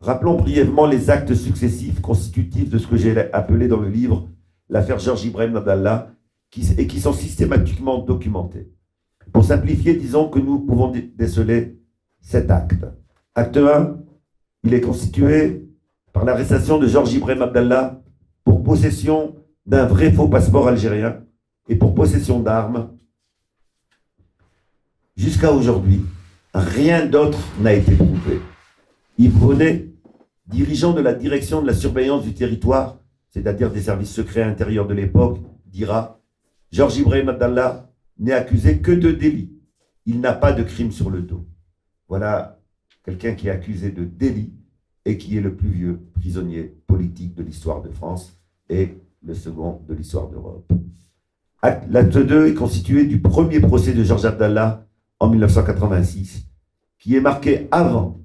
Rappelons brièvement les actes successifs constitutifs de ce que j'ai appelé dans le livre l'affaire Georges Ibrahim Abdallah, et qui sont systématiquement documentés. Pour simplifier, disons que nous pouvons déceler 7 actes. Acte 1, il est constitué par l'arrestation de Georges Ibrahim Abdallah pour possession d'un vrai faux passeport algérien et pour possession d'armes. Jusqu'à aujourd'hui, rien d'autre n'a été prouvé. Yves Bonnet, dirigeant de la direction de la surveillance du territoire, c'est-à-dire des services secrets intérieurs de l'époque, dira « Georges Ibrahim Abdallah n'est accusé que de délit. Il n'a pas de crime sur le dos. » Voilà quelqu'un qui est accusé de délit et qui est le plus vieux prisonnier politique de l'histoire de France et le second de l'histoire d'Europe. L'acte 2 est constitué du premier procès de Georges Abdallah en 1986, qui est marqué avant,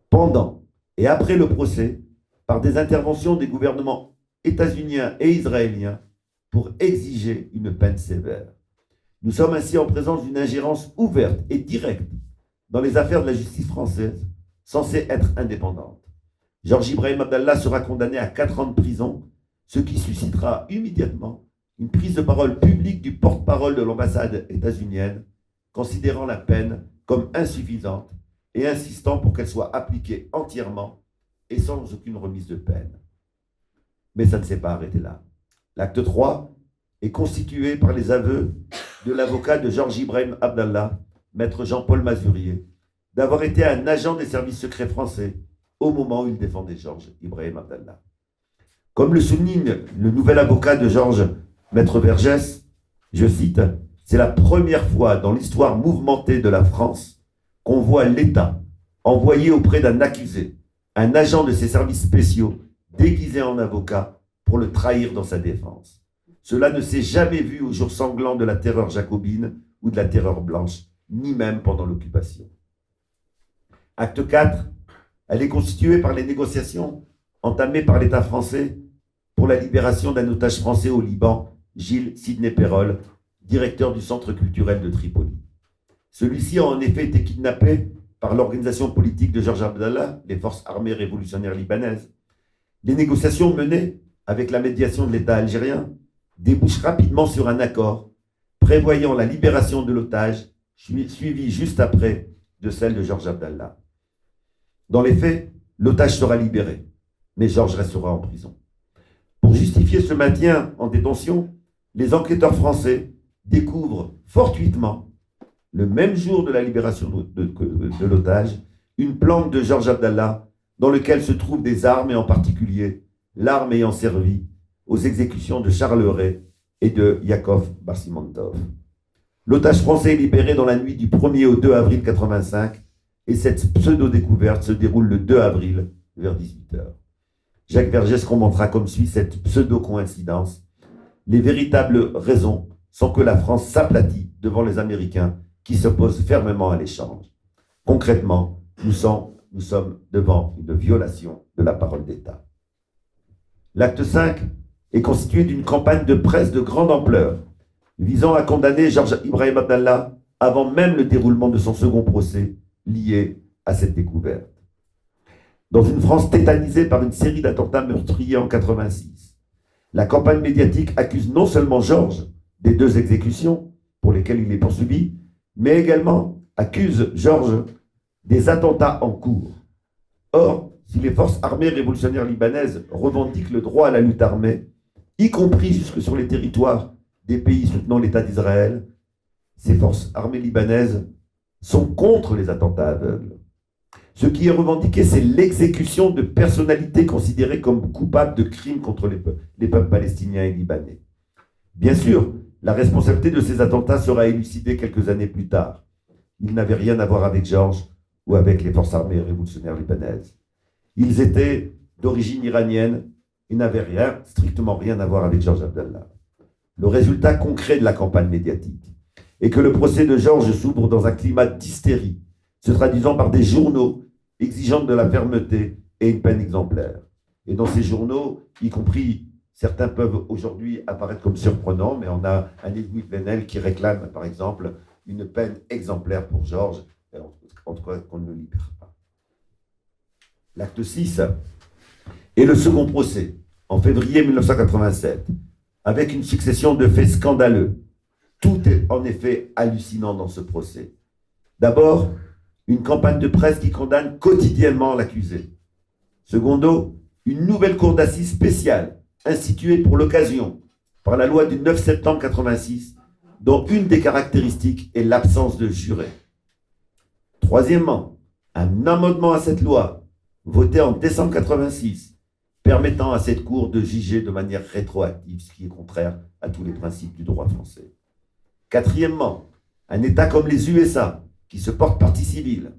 pendant et après le procès par des interventions des gouvernements états-uniens et israéliens pour exiger une peine sévère. Nous sommes ainsi en présence d'une ingérence ouverte et directe dans les affaires de la justice française, censée être indépendante. Georges Ibrahim Abdallah sera condamné à 4 ans de prison, ce qui suscitera immédiatement une prise de parole publique du porte-parole de l'ambassade états-unienne, considérant la peine comme insuffisante et insistant pour qu'elle soit appliquée entièrement et sans aucune remise de peine. Mais ça ne s'est pas arrêté là. L'acte 3 est constitué par les aveux de l'avocat de Georges Ibrahim Abdallah, maître Jean-Paul Mazurier, d'avoir été un agent des services secrets français au moment où il défendait Georges Ibrahim Abdallah. Comme le souligne le nouvel avocat de Georges, maître Vergès, je cite, « C'est la première fois dans l'histoire mouvementée de la France qu'on voit l'État envoyer auprès d'un accusé un agent de ses services spéciaux déguisé en avocat pour le trahir dans sa défense. Cela ne s'est jamais vu au jour sanglant de la terreur jacobine ou de la terreur blanche, ni même pendant l'occupation. » Acte 4, elle est constituée par les négociations entamées par l'État français pour la libération d'un otage français au Liban, Gilles Sidney Perrol, directeur du centre culturel de Tripoli. Celui-ci a en effet été kidnappé par l'organisation politique de Georges Abdallah, les forces armées révolutionnaires libanaises. Les négociations menées avec la médiation de l'État algérien débouchent rapidement sur un accord prévoyant la libération de l'otage, suivi juste après de celle de Georges Abdallah. Dans les faits, l'otage sera libéré, mais Georges restera en prison. Pour justifier ce maintien en détention, les enquêteurs français découvrent fortuitement, le même jour de la libération de l'otage, une planque de Georges Abdallah dans laquelle se trouvent des armes et en particulier l'arme ayant servi aux exécutions de Charles Ray et de Yakov Barsimantov. L'otage français est libéré dans la nuit du 1er au 2 avril 1985 et cette pseudo-découverte se déroule le 2 avril vers 18h. Jacques Vergès commentera comme suit cette pseudo-coïncidence. Les véritables raisons sont que la France s'aplatit devant les Américains qui s'opposent fermement à l'échange. Concrètement, nous sommes devant une violation de la parole d'État. L'acte 5 est constitué d'une campagne de presse de grande ampleur visant à condamner Georges Ibrahim Abdallah avant même le déroulement de son second procès lié à cette découverte. Dans une France tétanisée par une série d'attentats meurtriers en 1986, la campagne médiatique accuse non seulement Georges des 2 exécutions pour lesquelles il est poursuivi, mais également accuse Georges des attentats en cours. Or, si les forces armées révolutionnaires libanaises revendiquent le droit à la lutte armée, y compris jusque sur les territoires des pays soutenant l'État d'Israël, ces forces armées libanaises sont contre les attentats aveugles. Ce qui est revendiqué, c'est l'exécution de personnalités considérées comme coupables de crimes contre les peuples palestiniens et libanais. Bien sûr, la responsabilité de ces attentats sera élucidée quelques années plus tard. Ils n'avaient rien à voir avec Georges ou avec les forces armées révolutionnaires libanaises. Ils étaient d'origine iranienne et n'avaient strictement rien à voir avec Georges Abdallah. Le résultat concret de la campagne médiatique est que le procès de Georges s'ouvre dans un climat d'hystérie, se traduisant par des journaux exigeant de la fermeté et une peine exemplaire. Et dans ces journaux, y compris, certains peuvent aujourd'hui apparaître comme surprenants, mais on a un Edwin Venel qui réclame, par exemple, une peine exemplaire pour Georges, en tout cas qu'on ne le libère pas. L'acte 6 est le second procès, en février 1987, avec une succession de faits scandaleux. Tout est en effet hallucinant dans ce procès. D'abord, une campagne de presse qui condamne quotidiennement l'accusé. Secondo, une nouvelle cour d'assises spéciale, instituée pour l'occasion par la loi du 9 septembre 1986, dont une des caractéristiques est l'absence de jurés. Troisièmement, un amendement à cette loi, voté en décembre 1986, permettant à cette cour de juger de manière rétroactive, ce qui est contraire à tous les principes du droit français. Quatrièmement, un État comme les USA, qui se porte partie civile.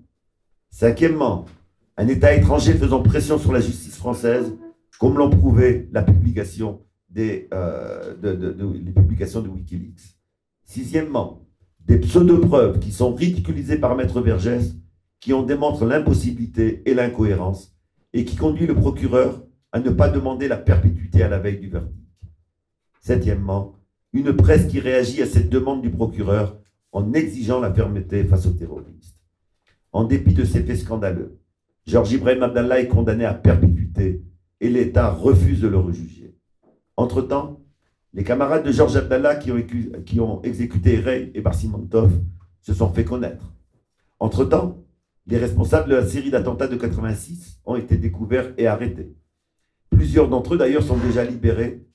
Cinquièmement, un État étranger faisant pression sur la justice française, comme l'ont prouvé la publication les publications de Wikileaks. Sixièmement, des pseudo-preuves qui sont ridiculisées par Maître Vergès, qui en démontrent l'impossibilité et l'incohérence, et qui conduit le procureur à ne pas demander la perpétuité à la veille du verdict. Septièmement, une presse qui réagit à cette demande du procureur en exigeant la fermeté face aux terroristes. En dépit de ces faits scandaleux, Georges Ibrahim Abdallah est condamné à perpétuité et l'État refuse de le rejuger. Entre-temps, Les camarades de Georges Abdallah qui ont exécuté Rey et Barsimantov se sont fait connaître. Entre-temps, les responsables de la série d'attentats de 86 ont été découverts et arrêtés. Plusieurs d'entre eux, d'ailleurs, sont déjà libérés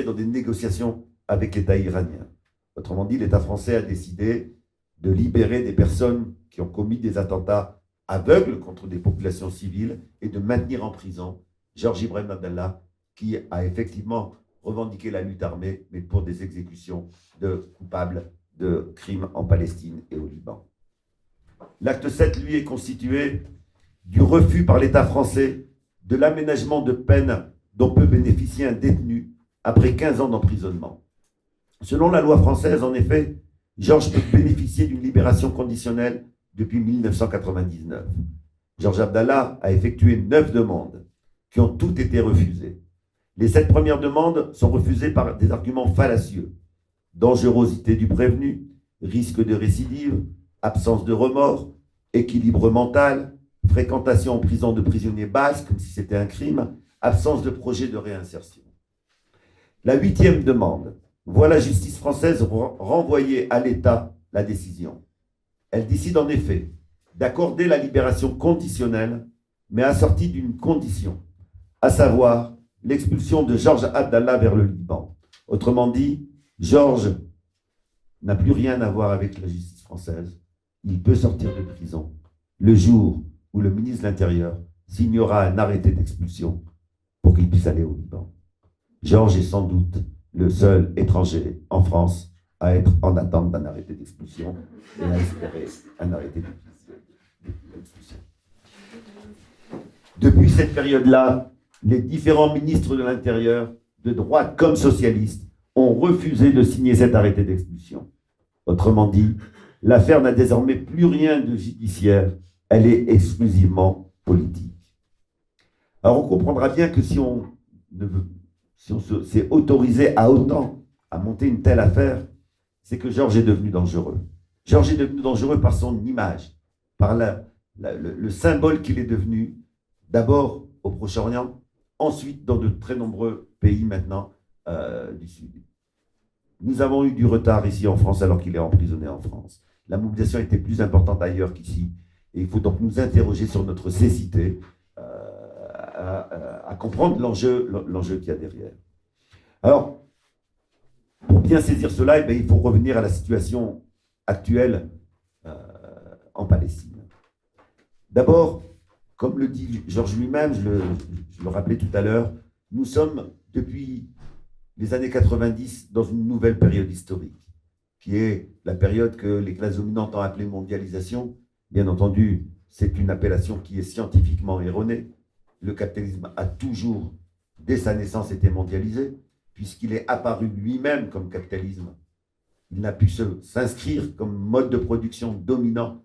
dans des négociations avec l'État iranien. Autrement dit, l'État français a décidé de libérer des personnes qui ont commis des attentats aveugles contre des populations civiles et de maintenir en prison Georges Ibrahim Abdallah, qui a effectivement revendiqué la lutte armée, mais pour des exécutions de coupables de crimes en Palestine et au Liban. L'acte 7, lui, est constitué du refus par l'État français de l'aménagement de peine dont peut bénéficier un détenu après 15 ans d'emprisonnement. Selon la loi française, en effet, Georges peut bénéficier d'une libération conditionnelle depuis 1999. Georges Abdallah a effectué 9 demandes qui ont toutes été refusées. Les 7 premières demandes sont refusées par des arguments fallacieux. Dangerosité du prévenu, risque de récidive, absence de remords, équilibre mental, fréquentation en prison de prisonniers basques, comme si c'était un crime, absence de projet de réinsertion. La 8e demande voit la justice française renvoyer à l'État la décision. Elle décide en effet d'accorder la libération conditionnelle, mais assortie d'une condition, à savoir l'expulsion de Georges Abdallah vers le Liban. Autrement dit, Georges n'a plus rien à voir avec la justice française. Il peut sortir de prison le jour où le ministre de l'Intérieur signera un arrêté d'expulsion pour qu'il puisse aller au Liban. Georges est sans doute le seul étranger en France à être en attente d'un arrêté d'expulsion et à espérer un arrêté d'expulsion. Depuis cette période-là, les différents ministres de l'Intérieur, de droite comme socialistes, ont refusé de signer cet arrêté d'expulsion. Autrement dit, l'affaire n'a désormais plus rien de judiciaire, elle est exclusivement politique. Alors on comprendra bien que si on s'est autorisé à autant à monter une telle affaire, c'est que Georges est devenu dangereux. Georges est devenu dangereux par son image, par le symbole qu'il est devenu, d'abord au Proche-Orient, ensuite dans de très nombreux pays maintenant du Sud. Nous avons eu du retard ici en France alors qu'il est emprisonné en France. La mobilisation était plus importante ailleurs qu'ici. Et il faut donc nous interroger sur notre cécité à comprendre l'enjeu qu'il y a derrière. Alors, pour bien saisir cela, eh bien, il faut revenir à la situation actuelle en Palestine. D'abord, comme le dit Georges lui-même, je le rappelais tout à l'heure, nous sommes depuis les années 90 dans une nouvelle période historique, qui est la période que les classes dominantes ont appelée mondialisation. Bien entendu, c'est une appellation qui est scientifiquement erronée. Le capitalisme a toujours, dès sa naissance, été mondialisé, puisqu'il est apparu lui-même comme capitalisme. Il n'a pu s'inscrire comme mode de production dominant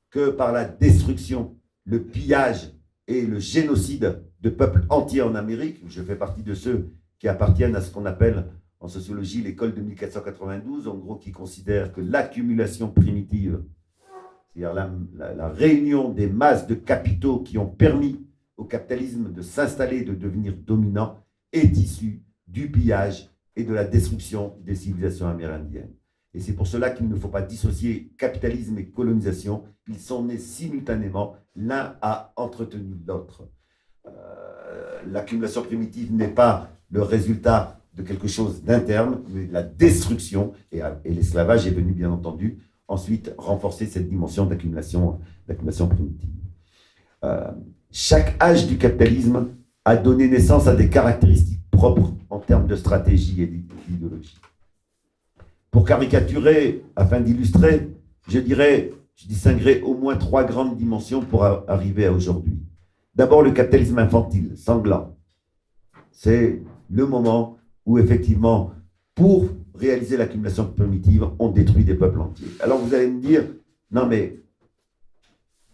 que par la destruction, le pillage et le génocide de peuples entiers en Amérique. Je fais partie de ceux qui appartiennent à ce qu'on appelle en sociologie l'école de 1492, en gros qui considère que l'accumulation primitive, c'est-à-dire la réunion des masses de capitaux qui ont permis au capitalisme de s'installer et de devenir dominant, est issue du pillage et de la destruction des civilisations amérindiennes. Et c'est pour cela qu'il ne faut pas dissocier capitalisme et colonisation. Ils sont nés simultanément, l'un a entretenu l'autre. L'accumulation primitive n'est pas le résultat de quelque chose d'interne, mais de la destruction, et l'esclavage est venu, bien entendu, ensuite renforcer cette dimension d'accumulation primitive. Chaque âge du capitalisme a donné naissance à des caractéristiques propres en termes de stratégie et d'idéologie. Pour caricaturer, afin d'illustrer, je distinguerai au moins 3 grandes dimensions pour arriver à aujourd'hui. D'abord, le capitalisme infantile, sanglant. C'est le moment où, effectivement, pour réaliser l'accumulation primitive, on détruit des peuples entiers. Alors vous allez me dire, non mais,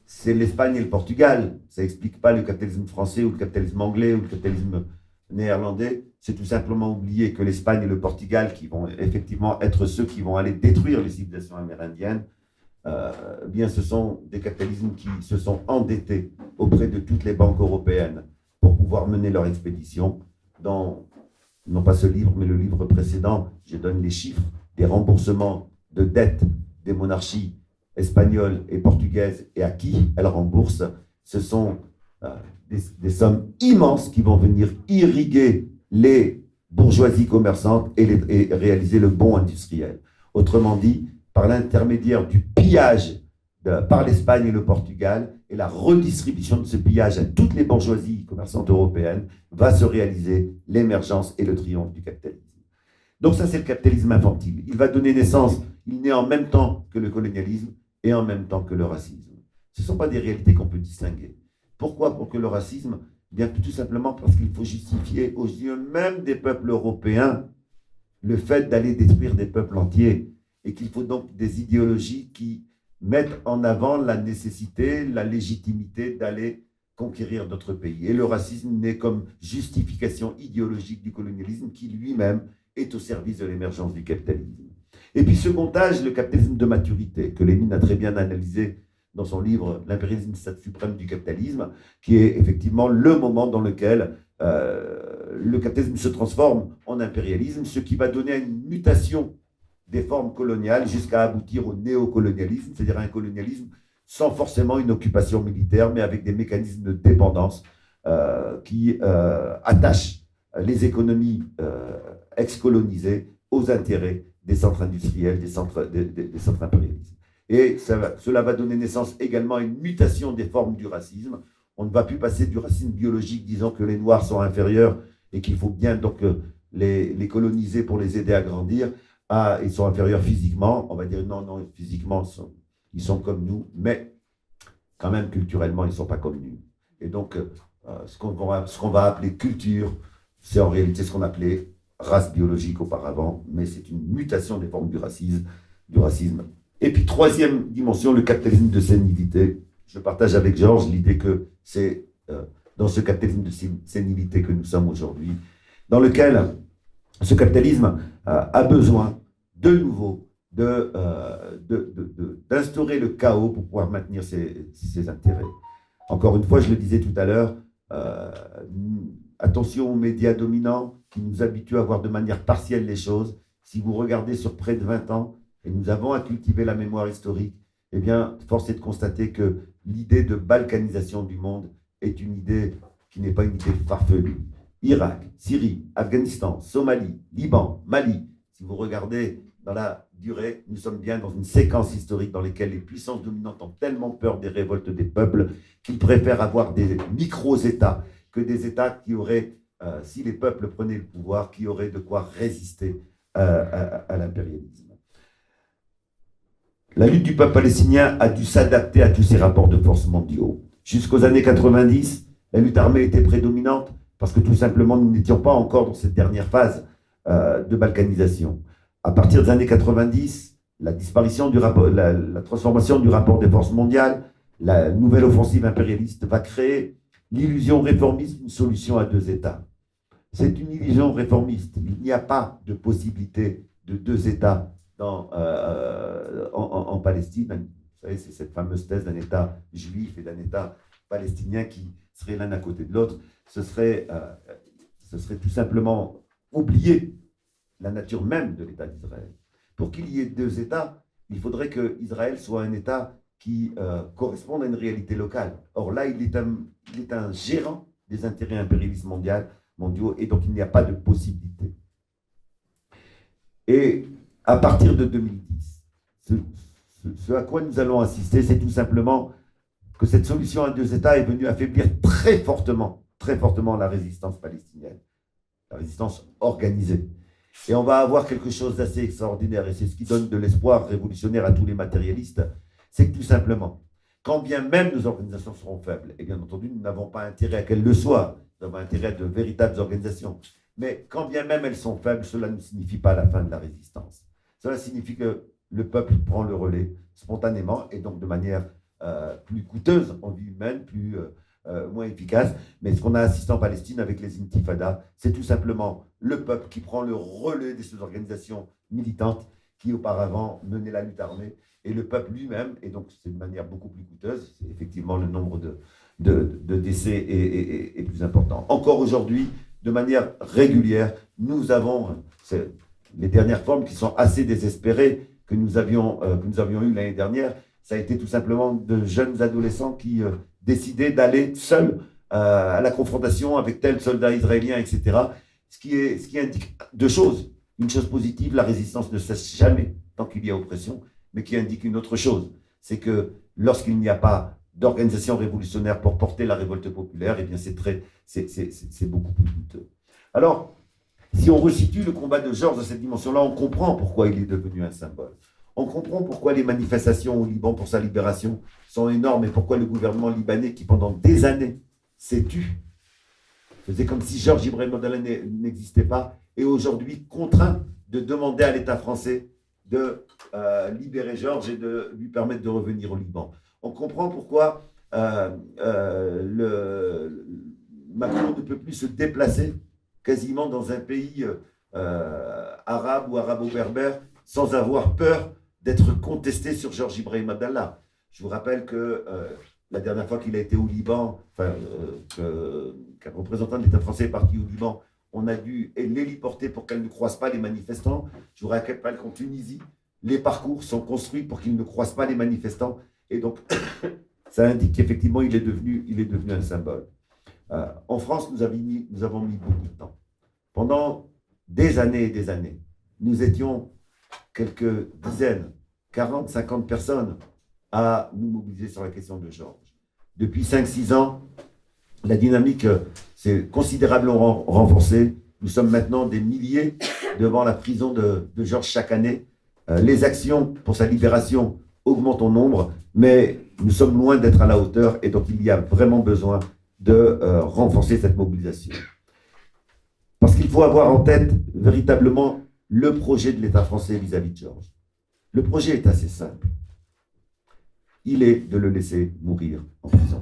c'est l'Espagne et le Portugal, ça n'explique pas le capitalisme français ou le capitalisme anglais ou le capitalisme néerlandais. C'est tout simplement oublier que l'Espagne et le Portugal, qui vont effectivement être ceux qui vont aller détruire les civilisations amérindiennes, bien ce sont des capitalismes qui se sont endettés auprès de toutes les banques européennes pour pouvoir mener leur expédition dans non pas ce livre, mais le livre précédent, je donne les chiffres des remboursements de dettes des monarchies espagnoles et portugaises et à qui elles remboursent. Ce sont des sommes immenses qui vont venir irriguer les bourgeoisies commerçantes et réaliser le bond industriel. Autrement dit, par l'intermédiaire du pillage par l'Espagne et le Portugal, et la redistribution de ce pillage à toutes les bourgeoisies commerçantes européennes, va se réaliser l'émergence et le triomphe du capitalisme. Donc ça, c'est le capitalisme infantile. Il va donner naissance, il naît en même temps que le colonialisme et en même temps que le racisme. Ce ne sont pas des réalités qu'on peut distinguer. Pourquoi? Pour que le racisme, bien tout simplement parce qu'il faut justifier aux yeux même des peuples européens le fait d'aller détruire des peuples entiers, et qu'il faut donc des idéologies qui mettent en avant la nécessité, la légitimité d'aller conquérir d'autres pays. Et le racisme n'est comme justification idéologique du colonialisme qui lui-même est au service de l'émergence du capitalisme. Et puis second âge, le capitalisme de maturité, que Lénine a très bien analysé dans son livre « L'impérialisme, stade suprême du capitalisme », qui est effectivement le moment dans lequel le capitalisme se transforme en impérialisme, ce qui va donner une mutation des formes coloniales jusqu'à aboutir au néocolonialisme, c'est-à-dire à un colonialisme sans forcément une occupation militaire, mais avec des mécanismes de dépendance qui attachent les économies ex-colonisées aux intérêts des centres industriels, des centres impérialistes. Et cela va donner naissance également à une mutation des formes du racisme. On ne va plus passer du racisme biologique, disant que les Noirs sont inférieurs et qu'il faut bien donc les coloniser pour les aider à grandir. Ils sont inférieurs physiquement. On va dire non, physiquement, ils sont comme nous, mais quand même culturellement, ils ne sont pas comme nous. Et donc, ce qu'on va appeler culture, c'est en réalité ce qu'on appelait race biologique auparavant, mais c'est une mutation des formes du racisme. Et puis, troisième dimension, le capitalisme de sénilité. Je partage avec Georges l'idée que c'est dans ce capitalisme de sénilité que nous sommes aujourd'hui, dans lequel ce capitalisme a besoin de nouveau d'instaurer le chaos pour pouvoir maintenir ses intérêts. Encore une fois, je le disais tout à l'heure, attention aux médias dominants qui nous habituent à voir de manière partielle les choses. Si vous regardez sur près de 20 ans, et nous avons à cultiver la mémoire historique, eh bien, force est de constater que l'idée de balkanisation du monde est une idée qui n'est pas une idée farfelue. Irak, Syrie, Afghanistan, Somalie, Liban, Mali, si vous regardez dans la durée, nous sommes bien dans une séquence historique dans laquelle les puissances dominantes ont tellement peur des révoltes des peuples qu'ils préfèrent avoir des micro-États que des États qui auraient, si les peuples prenaient le pouvoir, qui auraient de quoi résister à l'impérialisme. La lutte du peuple palestinien a dû s'adapter à tous ces rapports de force mondiaux. Jusqu'aux années 90, la lutte armée était prédominante parce que tout simplement, nous n'étions pas encore dans cette dernière phase de balkanisation. À partir des années 90, la disparition la transformation du rapport des forces mondiales, la nouvelle offensive impérialiste va créer l'illusion réformiste d'une solution à deux États. C'est une illusion réformiste. Il n'y a pas de possibilité de deux États en Palestine. Vous savez, c'est cette fameuse thèse d'un État juif et d'un État palestinien qui seraient l'un à côté de l'autre. Ce serait tout simplement oublier la nature même de l'État d'Israël. Pour qu'il y ait deux États, il faudrait qu'Israël soit un État qui corresponde à une réalité locale. Or là, il est un gérant des intérêts impérialistes mondiaux, et donc il n'y a pas de possibilité. Et à partir de 2010, ce à quoi nous allons assister, c'est tout simplement que cette solution à deux États est venue affaiblir très fortement la résistance palestinienne, la résistance organisée. Et on va avoir quelque chose d'assez extraordinaire, et c'est ce qui donne de l'espoir révolutionnaire à tous les matérialistes, c'est que tout simplement, quand bien même nos organisations seront faibles, et bien entendu, nous n'avons pas intérêt à qu'elles le soient, nous avons intérêt à de véritables organisations, mais quand bien même elles sont faibles, cela ne signifie pas la fin de la résistance. Cela signifie que le peuple prend le relais spontanément, et donc de manière plus coûteuse en vie humaine, moins efficace. Mais ce qu'on a assisté en Palestine avec les intifadas, c'est tout simplement le peuple qui prend le relais de ces organisations militantes qui auparavant menaient la lutte armée, et le peuple lui-même, et donc c'est de manière beaucoup plus coûteuse, c'est effectivement le nombre de décès est plus important. Encore aujourd'hui, de manière régulière. Nous avons les dernières formes qui sont assez désespérées que nous avions eues l'année dernière. Ça a été tout simplement de jeunes adolescents qui décidaient d'aller seuls à la confrontation avec tel soldat israélien, etc. Ce qui indique deux choses. Une chose positive, la résistance ne cesse jamais tant qu'il y a oppression, mais qui indique une autre chose. C'est que lorsqu'il n'y a pas d'organisation révolutionnaire pour porter la révolte populaire, eh bien c'est beaucoup plus douteux. Alors, si on resitue le combat de Georges dans cette dimension-là, on comprend pourquoi il est devenu un symbole. On comprend pourquoi les manifestations au Liban pour sa libération sont énormes et pourquoi le gouvernement libanais, qui pendant des années s'est tu, faisait comme si Georges Ibrahim Abdallah n'existait pas, est aujourd'hui contraint de demander à l'État français de libérer Georges et de lui permettre de revenir au Liban. On comprend pourquoi Macron ne peut plus se déplacer quasiment dans un pays arabe ou arabo-berbère sans avoir peur d'être contesté sur Georges Ibrahim Abdallah. Je vous rappelle que la dernière fois qu'il a été au Liban, qu'un représentant de l'État français est parti au Liban, on a dû l'héliporter pour qu'elle ne croise pas les manifestants. Je vous rappelle qu'en Tunisie, les parcours sont construits pour qu'ils ne croisent pas les manifestants. Et donc, ça indique qu'effectivement, il est devenu un symbole. En France, nous avons mis beaucoup de temps. Pendant des années et des années, nous étions quelques dizaines, 40, 50 personnes à nous mobiliser sur la question de Georges. Depuis 5-6 ans, la dynamique s'est considérablement renforcée. Nous sommes maintenant des milliers devant la prison de Georges chaque année. Les actions pour sa libération augmentent en nombre, mais nous sommes loin d'être à la hauteur et donc il y a vraiment besoin de renforcer cette mobilisation. Parce qu'il faut avoir en tête véritablement le projet de l'État français vis-à-vis de Georges. Le projet est assez simple. Il est de le laisser mourir en prison.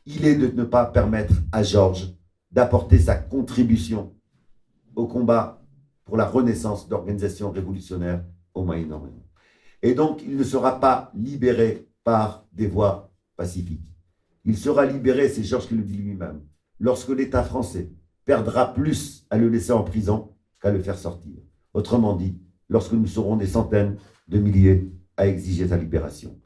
Il est de ne pas permettre à Georges d'apporter sa contribution au combat pour la renaissance d'organisations révolutionnaires au Moyen-Orient. Et donc, il ne sera pas libéré par des voies pacifiques. Il sera libéré, c'est Georges qui le dit lui-même, lorsque l'État français perdra plus à le laisser en prison qu'à le faire sortir. Autrement dit, lorsque nous serons des centaines de milliers à exiger sa libération.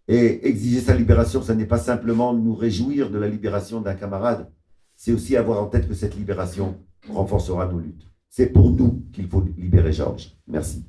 Et exiger sa libération, ce n'est pas simplement nous réjouir de la libération d'un camarade, c'est aussi avoir en tête que cette libération renforcera nos luttes. C'est pour nous qu'il faut libérer Georges. Merci.